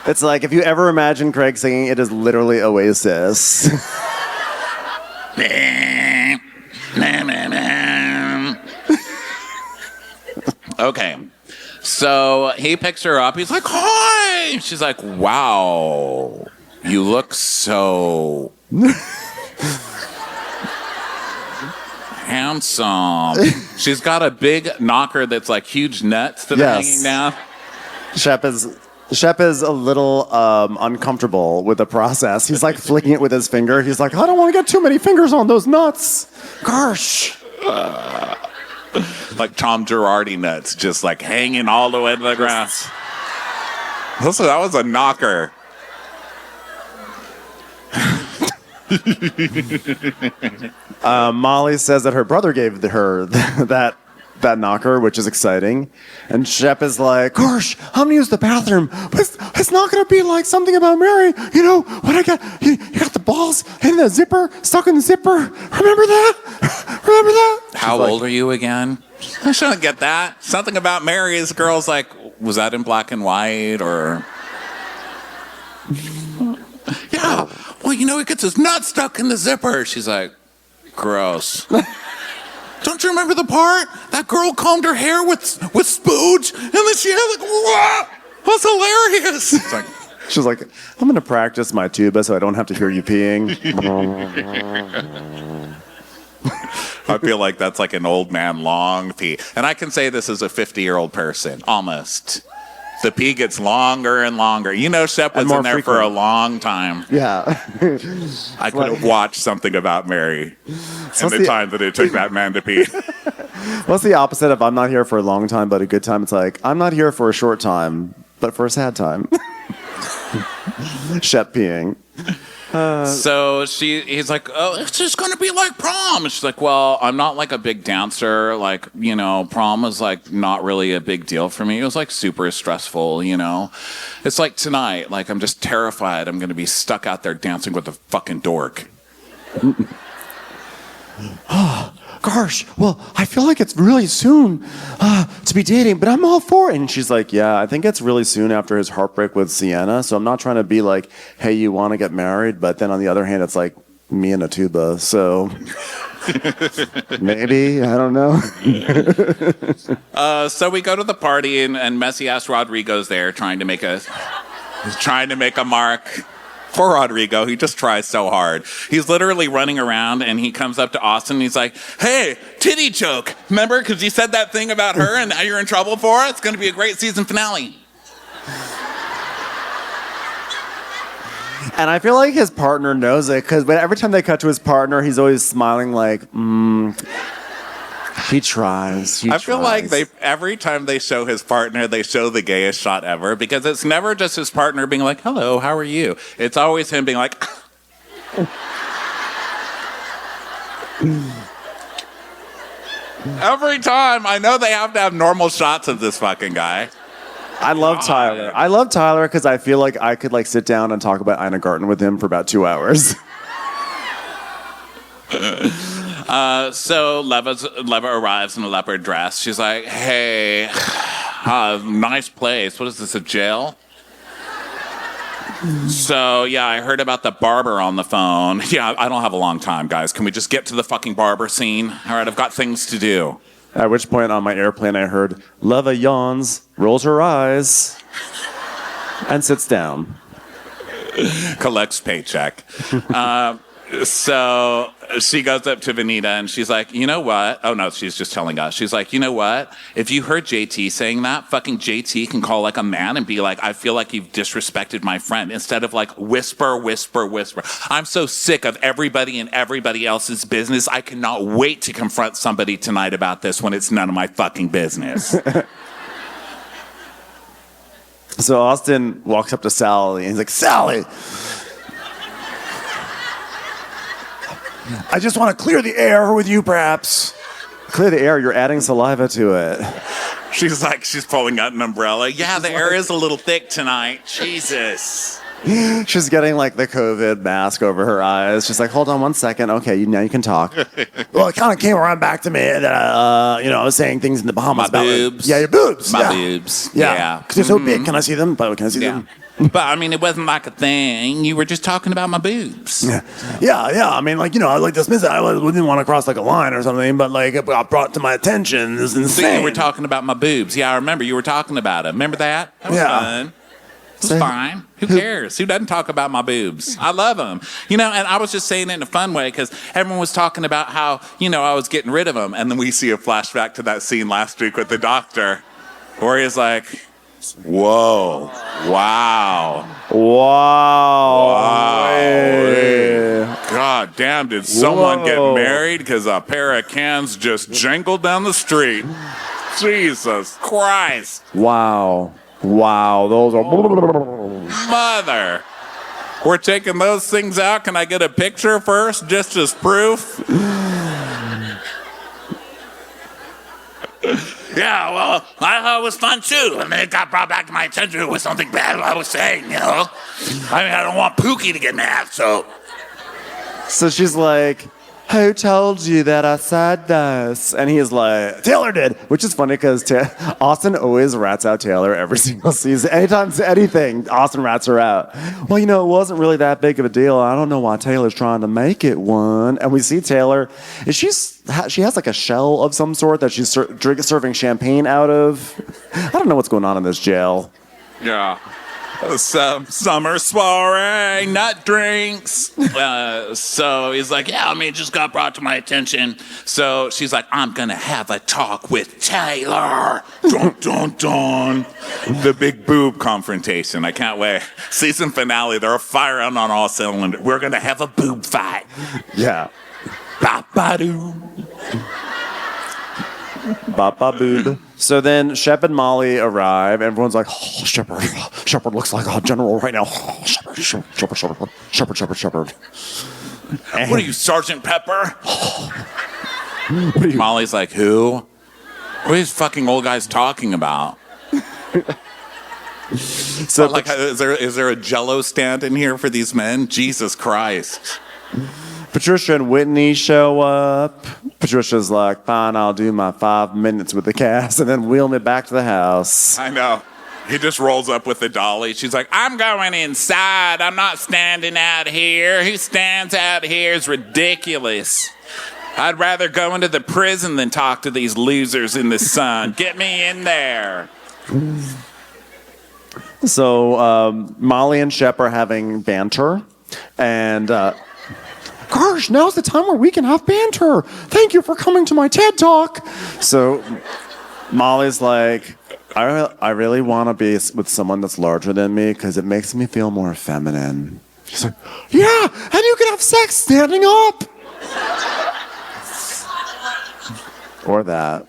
It's like if you ever imagine Craig singing, it is literally Oasis. Okay, so he picks her up. He's like, hi! She's like, wow, you look so handsome. She's got a big knocker that's like huge nuts that are hanging down. Shep is a little uncomfortable with the process. He's like flicking it with his finger. He's like, I don't want to get too many fingers on those nuts. Gosh. Like Tom Girardi nuts, just like hanging all the way to the ground. Also, that was a knocker. Molly says that her brother gave her that knocker, which is exciting. And Shep is like, gosh, I'm gonna use the bathroom, but it's not gonna be like something about Mary. You know, when I got, you got the balls in the zipper, stuck in the zipper. Remember that? Remember that? How old are you again? I shouldn't get that. Something about Mary's girl's like, was that in black and white or? Yeah. Well, you know, he gets his nut stuck in the zipper. She's like, gross. Don't you remember the part? That girl combed her hair with spooge, and then she had like, what? That's hilarious. It's like, she's like, I'm gonna practice my tuba so I don't have to hear you peeing. I feel like that's like an old man long pee. And I can say this as a 50-year-old person, almost. The pee gets longer and longer. You know, Shep was in there for a long time. Yeah. I could have watched something about Mary and the time that it took that man to pee. What's the opposite of I'm not here for a long time but a good time? It's like, I'm not here for a short time, but for a sad time. Shep peeing. So he's like, oh, it's just going to be like prom. And she's like, well, I'm not like a big dancer. Like, you know, prom was like not really a big deal for me. It was like super stressful, you know. It's like tonight, like I'm just terrified I'm going to be stuck out there dancing with a fucking dork. Gosh, well, I feel like it's really soon to be dating, but I'm all for it. And she's like, yeah, I think it's really soon after his heartbreak with Sienna. So I'm not trying to be like, hey, you want to get married? But then on the other hand, it's like me and a tuba. So maybe, I don't know. So we go to the party, and messy ass Rodrigo's there trying to make a mark. Poor Rodrigo, he just tries so hard. He's literally running around, and he comes up to Austin, and he's like, hey, titty joke. Remember, because you said that thing about her, and now you're in trouble for it? It's going to be a great season finale. And I feel like his partner knows it, because every time they cut to his partner, he's always smiling like, he tries. I feel like every time they show his partner, they show the gayest shot ever, because it's never just his partner being like, hello, how are you? It's always him being like, every time. I know they have to have normal shots of this fucking guy. I love Tyler. I love Tyler because I feel like I could sit down and talk about Ina Garten with him for about 2 hours. So Leva arrives in a leopard dress. She's like, hey, nice place. What is this, a jail? So, yeah, I heard about the barber on the phone. Yeah, I don't have a long time, guys. Can we just get to the fucking barber scene? All right, I've got things to do. At which point on my airplane I heard, Leva yawns, rolls her eyes, and sits down. Collects paycheck. So she goes up to Vanita and she's like, you know what? Oh, no, she's just telling us. She's like, you know what? If you heard JT saying that, fucking JT can call like a man and be like, I feel like you've disrespected my friend, instead of like whisper, whisper, whisper. I'm so sick of everybody and everybody else's business. I cannot wait to confront somebody tonight about this when it's none of my fucking business. So Austin walks up to Sally and he's like, Sally, I just want to clear the air with you, perhaps. Clear the air? You're adding saliva to it. She's like, she's pulling out an umbrella. Yeah, the air is a little thick tonight. Jesus. She's getting like the COVID mask over her eyes. She's like, hold on one second. Okay, now you can talk. Well, it kind of came around back to me that, I was saying things in the Bahamas. My boobs. Yeah, your boobs. My boobs. Yeah. Because they're so big. Can I see them? Can I see them? But, I mean, it wasn't like a thing. You were just talking about my boobs. Yeah. I mean, I dismissed it. I didn't want to cross like a line or something, but it got brought to my attention. This is insane. So you were talking about my boobs. Yeah, I remember you were talking about them. Remember that? That was fun. It was fine. Who cares? Who doesn't talk about my boobs? I love them. And I was just saying it in a fun way because everyone was talking about how, I was getting rid of them. And then we see a flashback to that scene last week with the doctor where he's like, whoa, wow. God damn, did someone get married because a pair of cans just jangled down the street? Jesus Christ. Wow, those are... Mother. We're taking those things out. Can I get a picture first, just as proof? Yeah, well, I thought it was fun too. And then it got brought back to my attention it was something bad I was saying, I don't want Pookie to get mad, so. So she's like, who told you that I said this? And he's like, Taylor did. Which is funny because Austin always rats out Taylor every single season. Anytime anything, Austin rats her out. Well, it wasn't really that big of a deal. I don't know why Taylor's trying to make it one. And we see Taylor, she has like a shell of some sort that she's serving champagne out of. I don't know what's going on in this jail. Yeah. Some summer soirée, nut drinks. So he's like, it just got brought to my attention. So she's like, I'm going to have a talk with Taylor. Dun, dun, dun. The big boob confrontation. I can't wait. Season finale, they're firing on all cylinders. We're going to have a boob fight. Yeah. Ba-ba-doo. Ba-ba-boob. So then Shep and Molly arrive. Everyone's like, oh, Shepard looks like a general right now. Oh, Shepard. What are you, Sergeant Pepper? Molly's like, who? What are these fucking old guys talking about? So, is there a Jell-O stand in here for these men? Jesus Christ. Patricia and Whitney show up. Patricia's like, fine, I'll do my 5 minutes with the cast and then wheel me back to the house. I know. He just rolls up with the dolly. She's like, I'm going inside. I'm not standing out here. Who stands out here is ridiculous. I'd rather go into the prison than talk to these losers in the sun. Get me in there. So Molly and Shep are having banter. And, gosh, now's the time where we can have banter. Thank you for coming to my TED Talk. So Molly's like, I really want to be with someone that's larger than me because it makes me feel more feminine. She's like, yeah, and you can have sex standing up. Or that.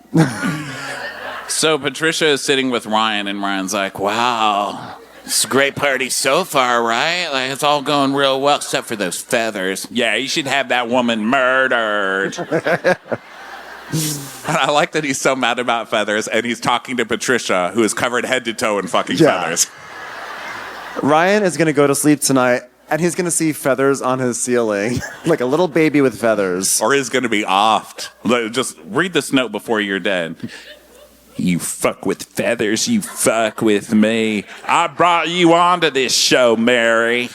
So Patricia is sitting with Ryan, and Ryan's like, wow, it's a great party so far, right? Like, it's all going real well, except for those feathers. Yeah, you should have that woman murdered. And I like that he's so mad about feathers, and he's talking to Patricia, who is covered head to toe in fucking feathers. Ryan is going to go to sleep tonight, and he's going to see feathers on his ceiling, like a little baby with feathers. Or is going to be offed. Just read this note before you're dead. You fuck with feathers, you fuck with me. I brought you onto this show, Mary.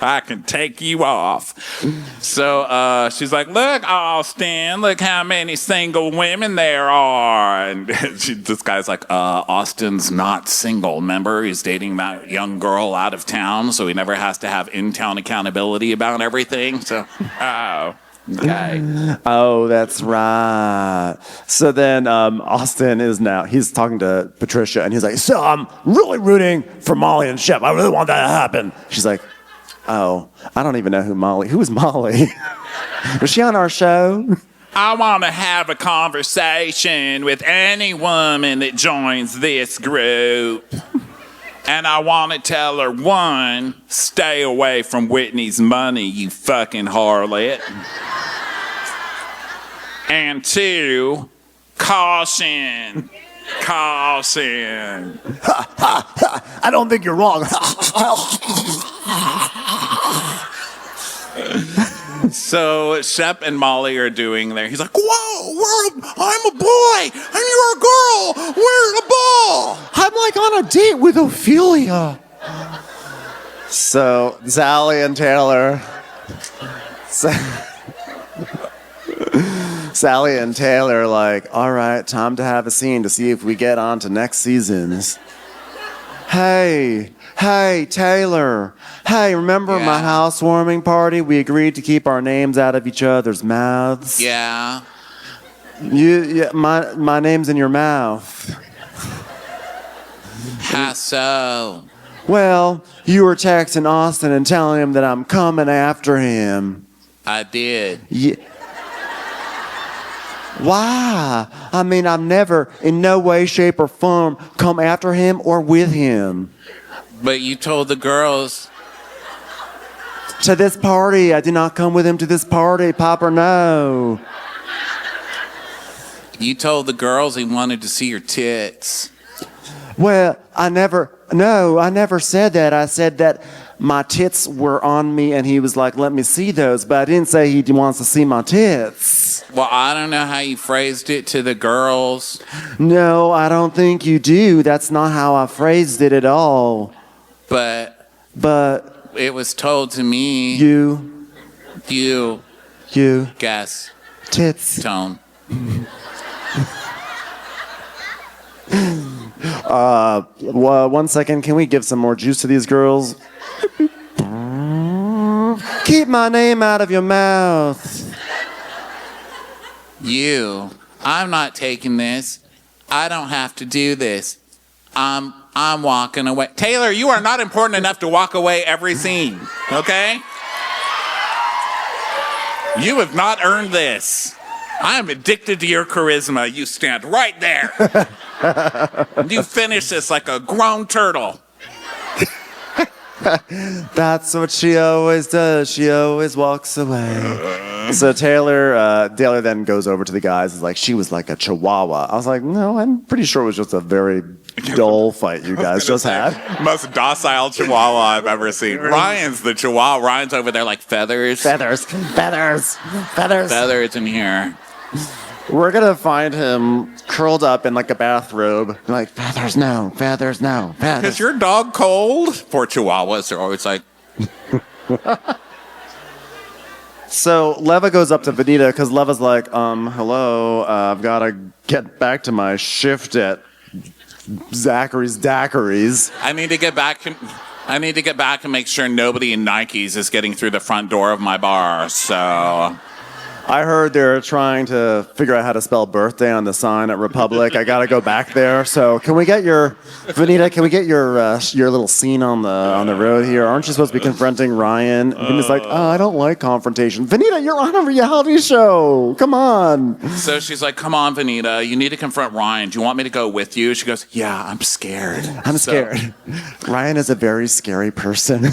I can take you off. So she's like, look, Austin, look how many single women there are. And this guy's like, Austin's not single, remember? He's dating that young girl out of town, so he never has to have in-town accountability about everything. So, oh, okay. Oh, that's right. So then Austin he's talking to Patricia, and he's like, so I'm really rooting for Molly and Shep. I really want that to happen. She's like, oh, I don't even know who is Molly? Was she on our show? I want to have a conversation with any woman that joins this group. And I want to tell her, 1, stay away from Whitney's money, you fucking harlot. And 2, caution. Caution. I don't think you're wrong. So Shep and Molly are doing there. He's like, whoa, I'm a boy, and you're a girl. We're a ball. I'm like on a date with Ophelia. So Sally and Taylor. Sally and Taylor are like, all right, time to have a scene to see if we get on to next seasons. Hey, Taylor. Hey, remember my housewarming party? We agreed to keep our names out of each other's mouths. Yeah. My name's in your mouth. How so? Well, you were texting Austin and telling him that I'm coming after him. I did. Yeah. Why? I mean, I've never, in no way, shape, or form, come after him or with him. But you told the girls. To this party. I did not come with him to this party, Pop or no. You told the girls he wanted to see your tits. Well, I never said that. I said that my tits were on me and he was like, let me see those. But I didn't say he wants to see my tits. Well, I don't know how you phrased it to the girls. No, I don't think you do. That's not how I phrased it at all. But it was told to me. You. Guess. Tits. Tone. Well, 1 second. Can we give some more juice to these girls? Keep my name out of your mouth. I'm not taking this. I don't have to do this. I'm walking away. Taylor, you are not important enough to walk away every scene, okay? You have not earned this. I am addicted to your charisma. You stand right there. You finish this like a grown turtle. That's what she always does. She always walks away. So Taylor then goes over to the guys. Is like, she was like a chihuahua. I was like, no, I'm pretty sure it was just a very dull fight you guys just had. Most docile chihuahua I've ever seen. Ryan's the chihuahua. Ryan's over there like feathers. Feathers In here. We're gonna find him curled up in like a bathrobe. Like, feathers, no. Is your dog cold? Poor chihuahuas are always like, So Leva goes up to Vanita because Leva's like, hello, I've got to get back to my shift at Zachary's Daiquiris. I need to get back and make sure nobody in Nikes is getting through the front door of my bar. So I heard they're trying to figure out how to spell birthday on the sign at Republic. I got to go back there. So can we get your little scene on the road here? Aren't you supposed to be confronting Ryan? And Vanita's like, I don't like confrontation. Vanita, you're on a reality show. Come on. So she's like, come on, Vanita, you need to confront Ryan. Do you want me to go with you? She goes, yeah, I'm scared. I'm scared. Ryan is a very scary person.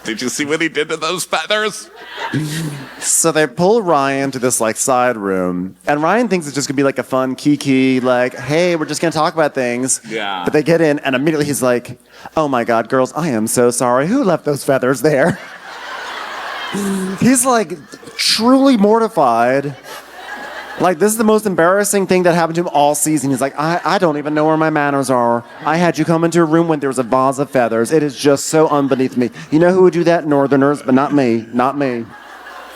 Did you see what he did to those feathers? So they pull Ryan to this like side room, and Ryan thinks it's just gonna be like a fun kiki, like, hey, we're just gonna talk about things. Yeah. But they get in, and immediately he's like, oh my God, girls, I am so sorry. Who left those feathers there? He's like truly mortified. Like, this is the most embarrassing thing that happened to him all season. He's like, I don't even know where my manners are. I had you come into a room when there was a vase of feathers. It is just so unbeneath me. You know who would do that? Northerners, but not me. Not me.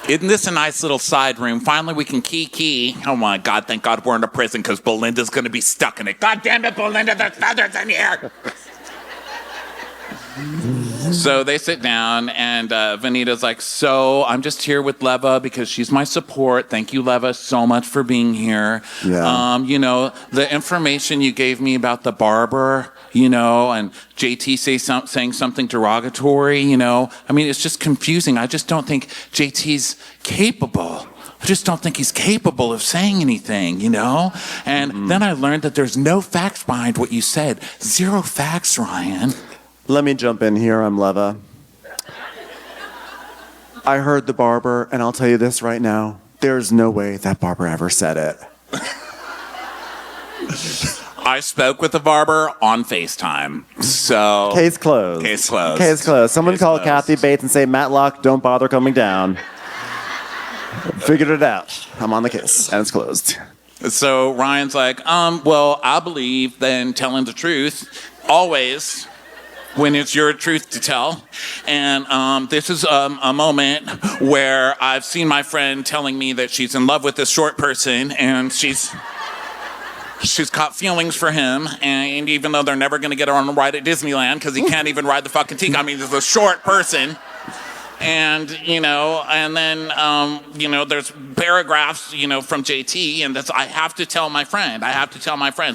Isn't this a nice little side room? Finally, we can key. Oh my God, thank God we're in a prison because Belinda's going to be stuck in it. God damn it, Belinda, there's feathers in here. So they sit down, and Vanita's like, so I'm just here with Leva because she's my support. Thank you, Leva, so much for being here. Yeah. You know, the information you gave me about the barber, you know, and JT saying something derogatory, you know. I mean, it's just confusing. I just don't think JT's capable. I just don't think he's capable of saying anything, you know? And then I learned that there's no facts behind what you said. Zero facts, Ryan. Let me jump in here. I'm Leva. I heard the barber, and I'll tell you this right now. There's no way that barber ever said it. I spoke with the barber on FaceTime. So Case closed. Case closed. Case closed. Someone Case call closed. Kathy Bates and say, Matlock, don't bother coming down. Figured it out. I'm on the case, and it's closed. So Ryan's like, well, I believe then telling the truth always when it's your truth to tell. And this is a moment where I've seen my friend telling me that she's in love with this short person, and she's caught feelings for him, and even though they're never going to get her on a ride at Disneyland because he can't even ride the fucking teak. I mean, there's a short person. And, you know, and then, you know, there's paragraphs, you know, from JT, and that's, I have to tell my friend.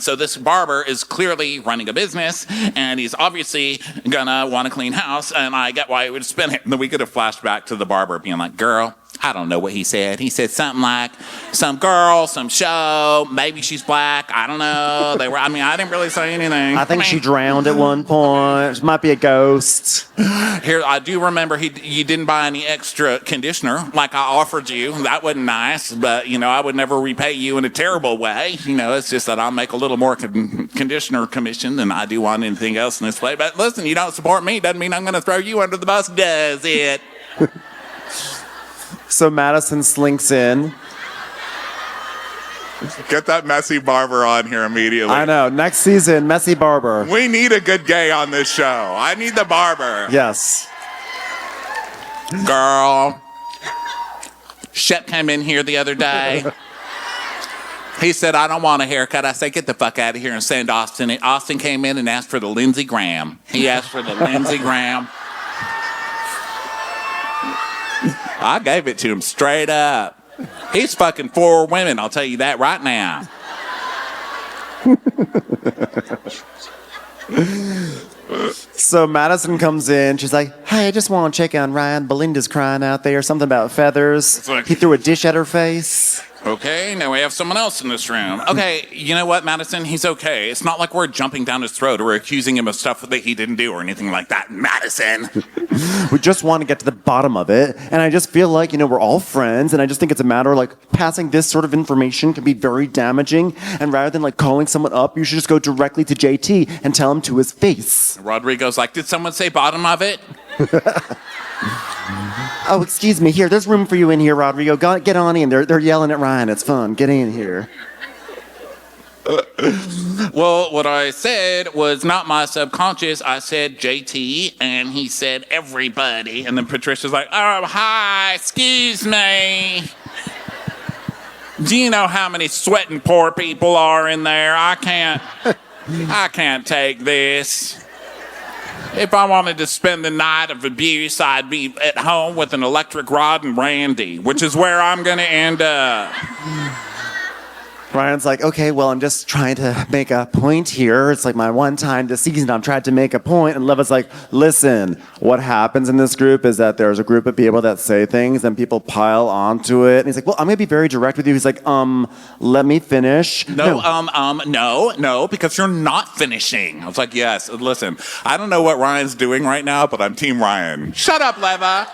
So this barber is clearly running a business, and he's obviously gonna want a clean house, and I get why he would spin it. And then we could have flashed back to the barber being like, girl, I don't know what he said. He said something like, some girl, some show, maybe she's black, I don't know. I didn't really say anything. I think she drowned at one point. She might be a ghost. Here, I do remember you didn't buy any extra conditioner like I offered you. That wasn't nice, but, you know, I would never repay you in a terrible way. You know, it's just that I'll make a little more conditioner commission than I do on anything else in this place. But listen, you don't support me, doesn't mean I'm going to throw you under the bus, does it? So Madison slinks in. Get that messy barber on here immediately. I know. Next season, messy barber. We need a good gay on this show. I need the barber. Yes. Girl. Shep came in here the other day. He said, I don't want a haircut. I said, get the fuck out of here and send Austin. And Austin came in and asked for the Lindsey Graham. He asked for the Lindsey Graham. I gave it to him straight up. He's fucking 4 women, I'll tell you that right now. So Madison comes in. She's like, hey, I just want to check on Ryan. Belinda's crying out there. Something about feathers. Like, he threw a dish at her face. Okay, now we have someone else in this room. Okay, you know what, Madison? He's okay. It's not like we're jumping down his throat or accusing him of stuff that he didn't do or anything like that. Madison! We just want to get to the bottom of it. And I just feel like, we're all friends. And I just think it's a matter of like passing this sort of information can be very damaging. And rather than like calling someone up, you should just go directly to JT and tell him to his face. Rodrigo's like, did someone say bottom of it? Oh, excuse me. Here, there's room for you in here, Rodrigo. Get on in. They're yelling at Ryan. It's fun. Get in here. Well, what I said was not my subconscious. I said JT, and he said everybody. And then Patricia's like, oh, hi, excuse me. Do you know how many sweating poor people are in there? I can't take this. If I wanted to spend the night of abuse, I'd be at home with an electric rod and Randy, which is where I'm going to end up. Ryan's like, okay, well, I'm just trying to make a point here. It's like my one time this season I'm trying to make a point. And Leva's like, listen, what happens in this group is that there's a group of people that say things and people pile onto it. And he's like, well, I'm going to be very direct with you. He's like, let me finish. No, because you're not finishing. I was like, yes, listen, I don't know what Ryan's doing right now, but I'm Team Ryan. Shut up, Leva.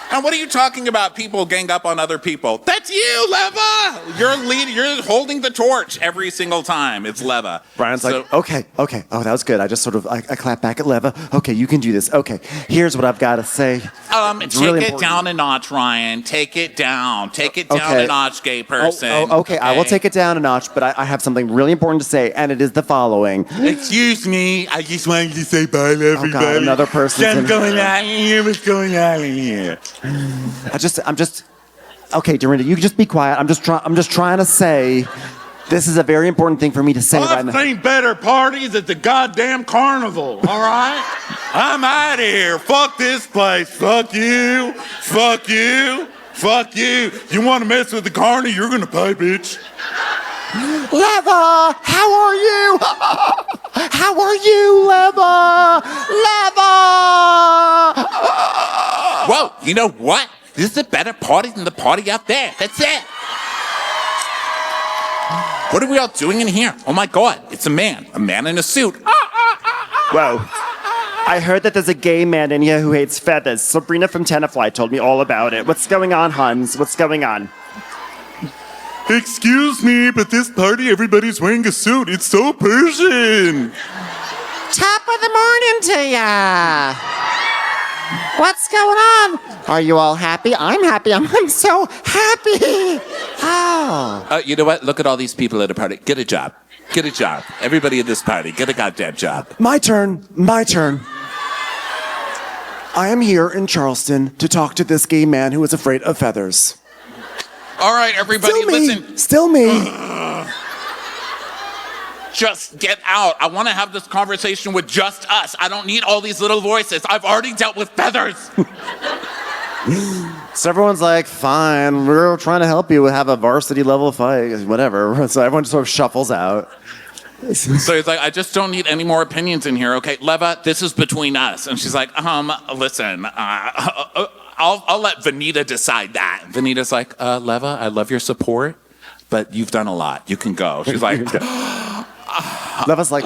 And what are you talking about? People gang up on other people. That's you, Leva. You're holding the torch every single time. It's Leva. Brian's like, okay. Oh, that was good. I just sort of, I clap back at Leva. Okay, you can do this. Okay, here's what I've got to say. Take really it down a notch, Ryan. Take it down. Take it down a notch, gay person. Okay, I will take it down a notch, but I have something really important to say, and it is the following. Excuse me. I just wanted to say bye to everybody. Oh, God, another person. What's going on in here? What's going on in here? I'm just. Okay, Dorinda, you can just be quiet. I'm just trying to say, this is a very important thing for me to say right now. I've seen better parties at the goddamn carnival. All right, I'm out of here. Fuck this place. Fuck you. Fuck you. Fuck you. You want to mess with the carny? You're gonna pay, bitch. Leva, how are you? How are you, Leva? Leva! Whoa, you know what? This is a better party than the party out there. That's it. What are we all doing in here? Oh my God, it's a man in a suit. Whoa. I heard that there's a gay man in here who hates feathers. Sabrina from Tenafly told me all about it. What's going on, Hans? What's going on? Excuse me, but this party, everybody's wearing a suit. It's so Persian. Top of the morning to ya. What's going on? Are you all happy? I'm happy. I'm so happy. Oh. You know what? Look at all these people at a party. Get a job. Get a job. Everybody at this party, get a goddamn job. My turn. I am here in Charleston to talk to this gay man who is afraid of feathers. All right, everybody, listen. Still me. Just get out. I want to have this conversation with just us. I don't need all these little voices. I've already dealt with feathers. So everyone's like, fine, we're trying to help you have a varsity level fight, whatever. So everyone sort of shuffles out. So he's like, I just don't need any more opinions in here, okay? Leva, this is between us. And she's like, listen, I'll let Vanita decide that. Vanita's like, Leva, I love your support, but you've done a lot. You can go. She's like... Leva's like,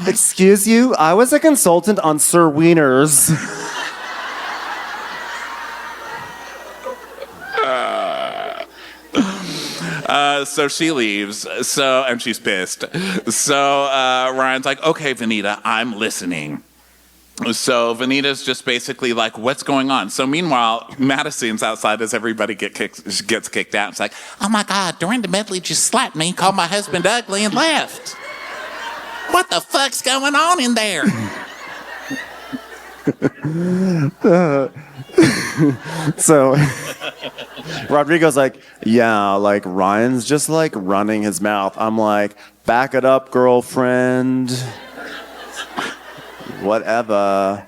excuse you? I was a consultant on Sir Wieners. So she leaves. And she's pissed. So Ryan's like, okay, Vanita, I'm listening. So Vanita's just basically like, what's going on? So meanwhile, Madison's outside as everybody gets kicked out. It's like, Oh my God, Dorinda Medley just slapped me, called my husband ugly, and left. What the fuck's going on in there? So Rodrigo's like, yeah, like Ryan's just like running his mouth. I'm like, back it up, girlfriend. Whatever.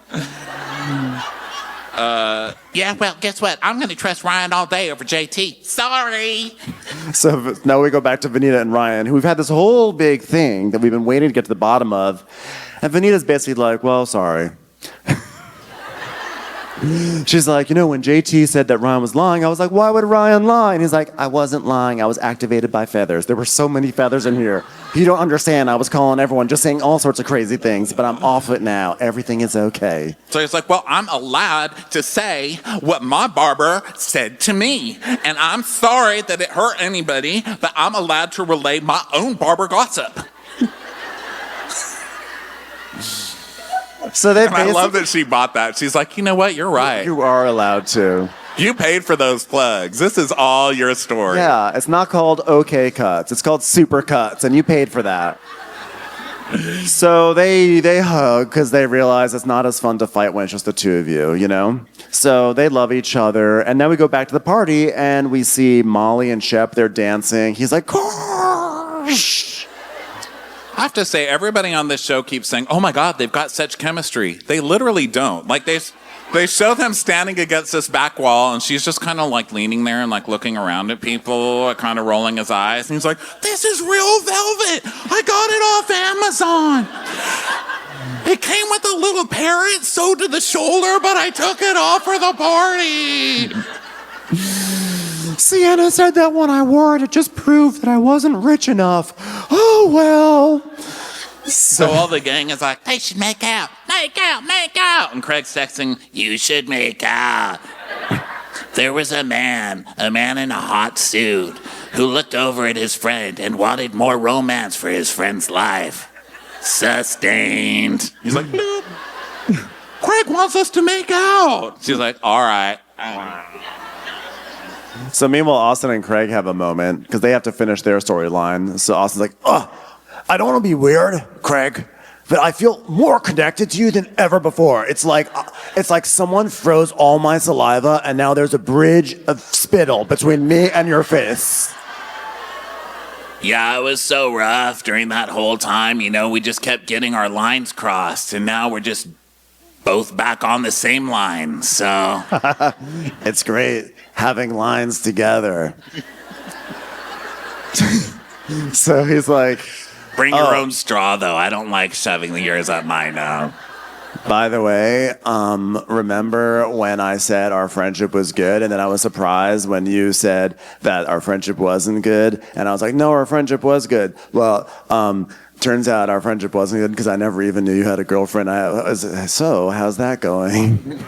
Yeah, well, guess what? I'm going to trust Ryan all day over JT. Sorry. So now we go back to Vanita and Ryan, who we've had this whole big thing that we've been waiting to get to the bottom of. And Vanita's basically like, well, sorry. She's like, you know, when JT said that Ryan was lying, I was like, why would Ryan lie? And he's like, I wasn't lying. I was activated by feathers. There were so many feathers in here. You don't understand. I was calling everyone, just saying all sorts of crazy things, but I'm off it now. Everything is okay. So he's like, well, I'm allowed to say what my barber said to me. And I'm sorry that it hurt anybody, but I'm allowed to relay my own barber gossip. So they And I love that she bought that. She's like, you know what? You're right. You are allowed to. You paid for those plugs. This is all your story. Yeah, it's not called OK Cuts. It's called Super Cuts, and you paid for that. So they hug because they realize it's not as fun to fight when it's just the two of you, you know? So they love each other. And then we go back to the party, and we see Molly and Shep. They're dancing. He's like, gosh. I have to say, everybody on this show keeps saying, oh my God, they've got such chemistry. They literally don't. Like, they show them standing against this back wall, and she's just kind of like leaning there and like looking around at people, kind of rolling his eyes. And he's like, this is real velvet. I got it off Amazon. It came with a little parrot sewed to the shoulder, but I took it off for the party. Sienna said that when I wore it, it just proved that I wasn't rich enough. Oh, well. So all the gang is like, they should make out, make out, make out. And Craig's texting, you should make out. There was a man in a hot suit, who looked over at his friend and wanted more romance for his friend's life. Sustained. He's like, nope. Craig wants us to make out. She's like, all right. So meanwhile, Austin and Craig have a moment because they have to finish their storyline. So Austin's like, oh, I don't want to be weird, Craig, but I feel more connected to you than ever before. It's like someone froze all my saliva and now there's a bridge of spittle between me and your face. Yeah, it was so rough during that whole time. You know, we just kept getting our lines crossed, and now we're just both back on the same line, so. It's great having lines together. So he's like, Bring your own straw, though. I don't like shoving yours up my nose. by the way, remember when I said our friendship was good, and then I was surprised when you said that our friendship wasn't good, and I was like, no, our friendship was good. Well, turns out our friendship wasn't good because I never even knew you had a girlfriend. So, how's that going?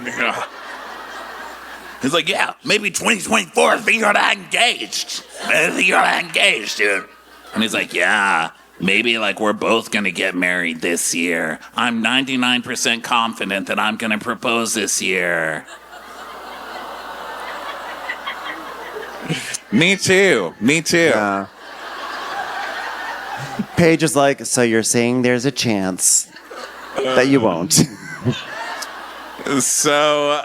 He's like, yeah, maybe 2024, I think you're not engaged. I think you're not engaged, dude. And he's like, yeah, maybe like we're both going to get married this year. I'm 99% confident that I'm going to propose this year. Me too. Yeah. Paige is like, so you're saying there's a chance that you won't. So,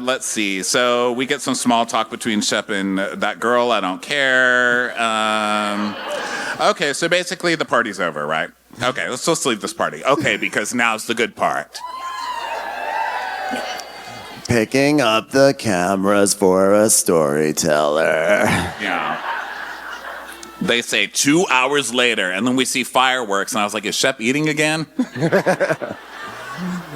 let's see. So we get some small talk between Shep and that girl. I don't care. Okay, so basically the party's over, right? Okay, let's just leave this party. Okay, because now's the good part. Picking up the cameras for a storyteller. Yeah. They say 2 hours later, and then we see fireworks, and I was like, is Shep eating again?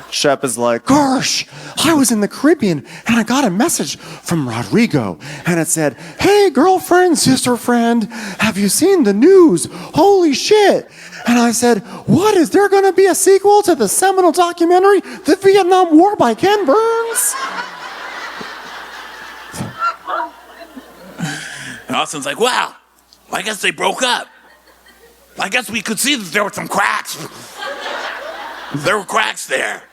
Shep is like, gosh, I was in the Caribbean and I got a message from Rodrigo and it said, hey, girlfriend, sister friend, have you seen the news? Holy shit. And I said, what, is there going to be a sequel to the seminal documentary, The Vietnam War by Ken Burns? And Austin's like, wow, I guess they broke up. I guess we could see that there were some cracks. There were cracks there.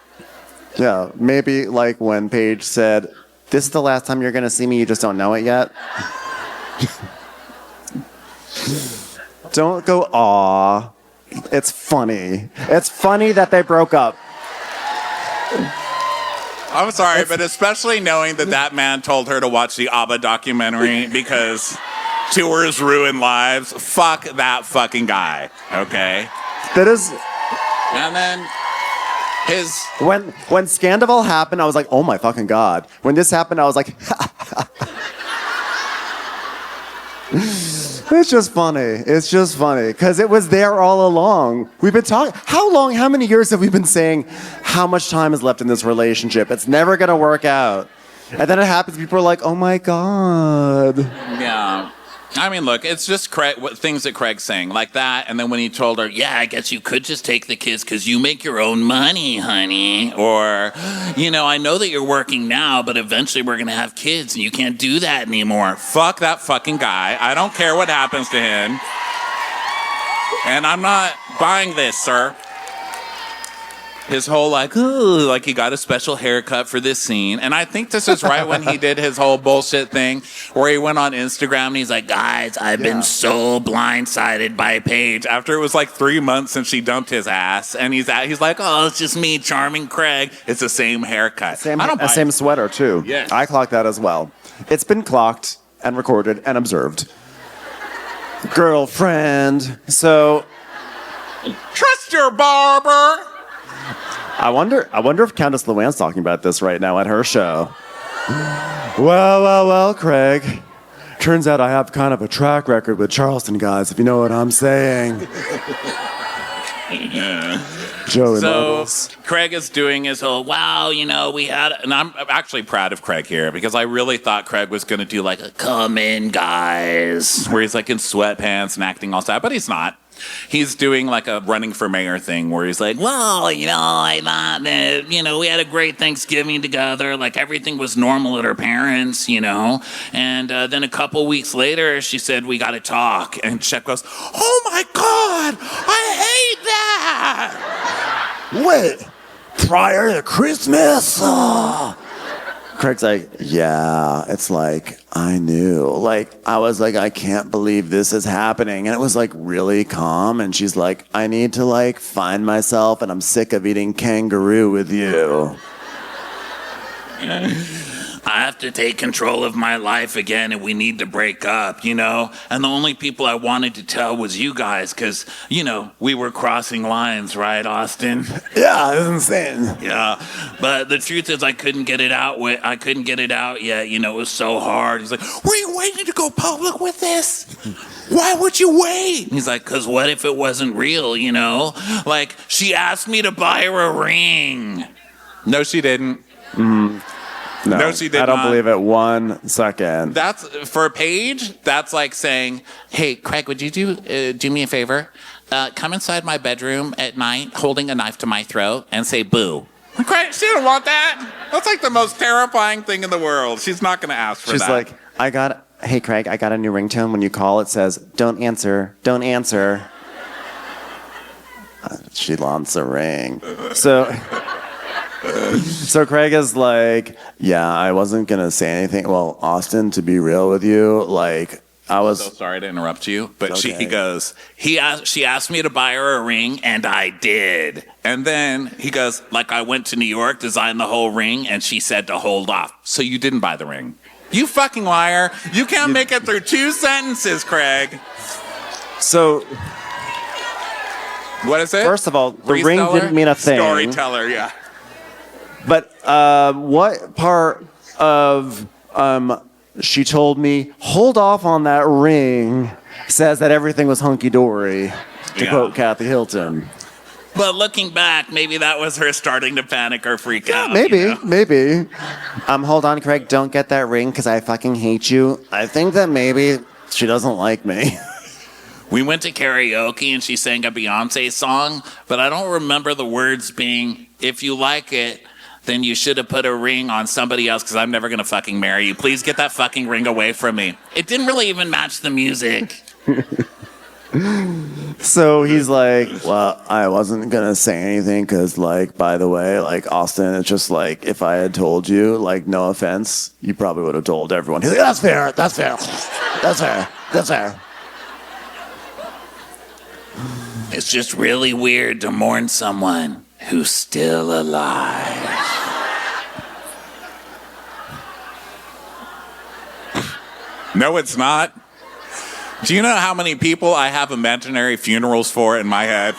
Yeah, maybe like when Paige said, this is the last time you're going to see me, you just don't know it yet. Don't go, aw. It's funny. It's funny that they broke up. I'm sorry, but especially knowing that that man told her to watch the ABBA documentary because tours ruin lives. Fuck that fucking guy, okay? That is... And then his... When Scandoval happened, I was like, oh my fucking God. When this happened, I was like, It's just funny. It's just funny because it was there all along. We've been talking. How many years have we been saying how much time is left in this relationship? It's never going to work out. And then it happens. People are like, oh my God. Yeah. I mean, look, it's just Craig, things that Craig's saying like that. And then when he told her, yeah, I guess you could just take the kids because you make your own money, honey. Or, I know that you're working now, but eventually we're going to have kids and you can't do that anymore. Fuck that fucking guy. I don't care what happens to him. And I'm not buying this, sir. His whole like he got a special haircut for this scene. And I think this is right when he did his whole bullshit thing where he went on Instagram and he's like, guys, I've been so blindsided by Paige after it was like 3 months since she dumped his ass. And he's like, oh, it's just me, charming Craig. It's the same haircut. Same sweater too. Yes. I clocked that as well. It's been clocked and recorded and observed. Girlfriend. So Trust your barber. I wonder if Countess Luann's talking about this right now at her show. Well, Craig. Turns out I have kind of a track record with Charleston guys, if you know what I'm saying. Joey Marbles. Craig is doing his whole, we had, and I'm actually proud of Craig here because I really thought Craig was going to do like a come in, guys, where he's like in sweatpants and acting all sad, but he's not. He's doing like a running for mayor thing where he's like, I thought that, we had a great Thanksgiving together. Like everything was normal at her parents, And then a couple weeks later, she said, we got to talk. And Shep goes, oh my God, I hate that. Wait, prior to Christmas? Craig's like, yeah, it's like, I knew. Like, I was like, I can't believe this is happening. And it was like really calm. And she's like, I need to like find myself and I'm sick of eating kangaroo with you. I have to take control of my life again and we need to break up, And the only people I wanted to tell was you guys because, we were crossing lines, right, Austin? Yeah, it was insane. Yeah, but the truth is I couldn't get it out yet. It was so hard. He's like, were you waiting to go public with this? Why would you wait? He's like, because what if it wasn't real, Like, she asked me to buy her a ring. No, she didn't. No, she did I don't not. believe it 1 second. That's for Paige. That's like saying, "Hey, Craig, would you do me a favor? Come inside my bedroom at night, holding a knife to my throat, and say boo." Craig, she didn't want that. That's like the most terrifying thing in the world. She's not going to ask for She's that. like, hey, Craig, I got a new ringtone. When you call, it says, don't answer, don't answer. She wants a ring. So Craig is like, yeah, I wasn't going to say anything. Well, Austin, to be real with you, like, I was so sorry to interrupt you, but Okay. he goes, she asked me to buy her a ring, and I did. And then he goes, like, I went to New York, designed the whole ring, and she said to hold off. So you didn't buy the ring. You fucking liar. You can't make it through 2 sentences, Craig. So, What is it? first of all, the ring Reseller? didn't mean a thing. Storyteller, yeah. But what part of she told me, hold off on that ring, says that everything was hunky-dory, to Yeah. quote Kathy Hilton. But looking back, maybe that was her starting to panic or freak out. Maybe. Hold on, Craig, don't get that ring because I fucking hate you. I think that maybe she doesn't like me. We went to karaoke and she sang a Beyonce song, but I don't remember the words being, if you like it, then you should have put a ring on somebody else because I'm never going to fucking marry you. Please get that fucking ring away from me. It didn't really even match the music. So he's like, well, I wasn't going to say anything because, like, by the way, like, Austin, it's just like, if I had told you, like, no offense, you probably would have told everyone. He's like, that's fair. It's just really weird to mourn someone who's still alive. No, it's not. Do you know how many people I have imaginary funerals for in my head?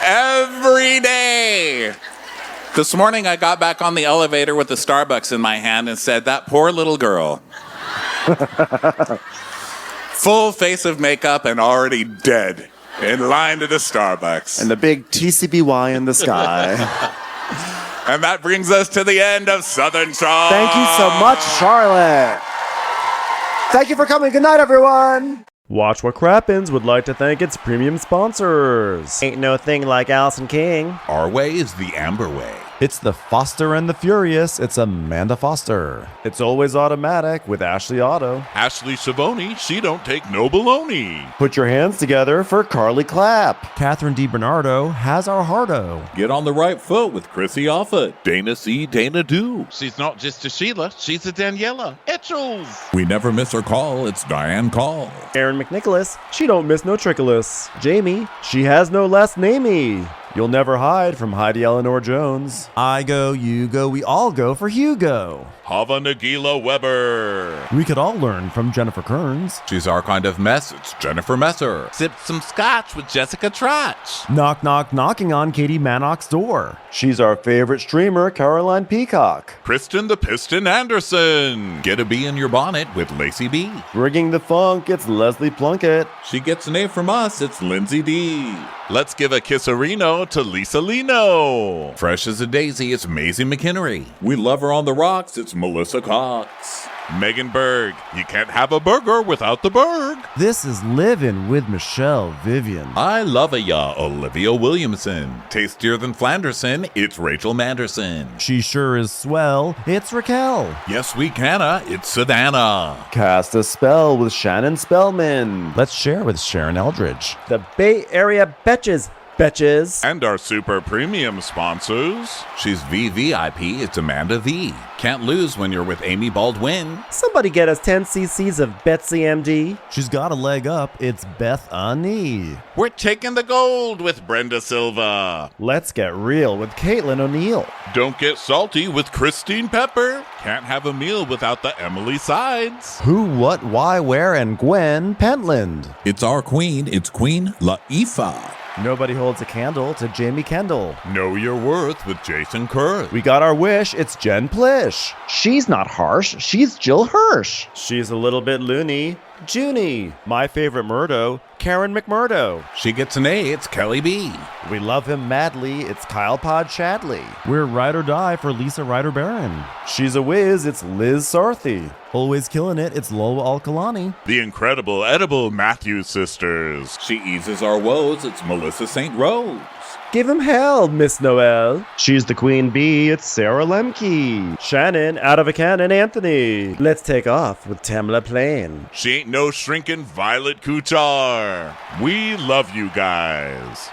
Every day. This morning I got back on the elevator with the Starbucks in my hand and said, that poor little girl. Full face of makeup and already dead. In line to the Starbucks. And the big TCBY in the sky. And that brings us to the end of Southern Charm. Thank you so much, Charlotte. Thank you for coming. Good night, everyone. Watch What Crappens would like to thank its premium sponsors. Ain't no thing like Allison King. Our way is the Amber way. It's the Foster and the Furious. It's Amanda Foster. It's Always Automatic with Ashley Auto. Ashley Savoni, she don't take no baloney. Put your hands together for Carly Clapp. Catherine DiBernardo has our hearto. Get on the right foot with Chrissy Offutt. Dana C. Dana Do. She's not just a Sheila, she's a Daniela. Etchels. We never miss her call. It's Diane Call. Aaron McNicholas, she don't miss no trickolas. Jamie, she has no last namey. You'll never hide from Heidi Eleanor Jones. I go, you go, we all go for Hugo. Hava Nagila Weber. We could all learn from Jennifer Kearns. She's our kind of mess. It's Jennifer Messer. Sipped some scotch with Jessica Trotch. Knock, knock, knocking on Katie Manock's door. She's our favorite streamer, Caroline Peacock. Kristen the Piston Anderson. Get a bee in your bonnet with Lacey B. Bringing the funk, it's Leslie Plunkett. She gets an A from us. It's Lindsay D. Let's give a kisserino to Lisa Lino. Fresh as a daisy. It's Maisie McKinnery. We love her on the rocks. It's Melissa Cox. Megan Berg. You can't have a burger without the Berg. This is Livin' with Michelle Vivian. I love a ya, Olivia Williamson. Tastier than Flanderson. It's Rachel Manderson. She sure is swell. It's Raquel. Yes, we canna. It's Savannah. Cast a spell with Shannon Spellman. Let's share with Sharon Eldridge. The Bay Area Betches. And our super premium sponsors. She's VVIP. It's Amanda V. Can't lose when you're with Amy Baldwin. Somebody get us 10 cc's of Betsy MD. She's got a leg up. It's Beth Ani. We're taking the gold with Brenda Silva. Let's get real with Caitlin O'Neill. Don't get salty with Christine Pepper. Can't have a meal without the Emily Sides. Who, what, why, where, and Gwen Pentland. It's our queen. It's Queen Laifah. Nobody holds a candle to Jamie Kendall. Know your worth with Jason Kurth. We got our wish, it's Jen Plish. She's not harsh. She's Jill Hirsch. She's a little bit loony. Junie. My favorite Murdo, Karen McMurdo. She gets an A. It's Kelly B. We love him madly, it's Kyle Pod Shadley. We're ride or die for Lisa Ryder Barron. She's a whiz, it's Liz Sarthy. Always killing it, it's Lola Alkalani. The incredible edible Matthews sisters. She eases our woes. It's Melissa St. Rose. Give him hell, Miss Noel. She's the queen bee, it's Sarah Lemke. Shannon, out of a cannon, Anthony. Let's take off with Tamla Plain. She ain't no shrinking Violet Kuchar. We love you guys.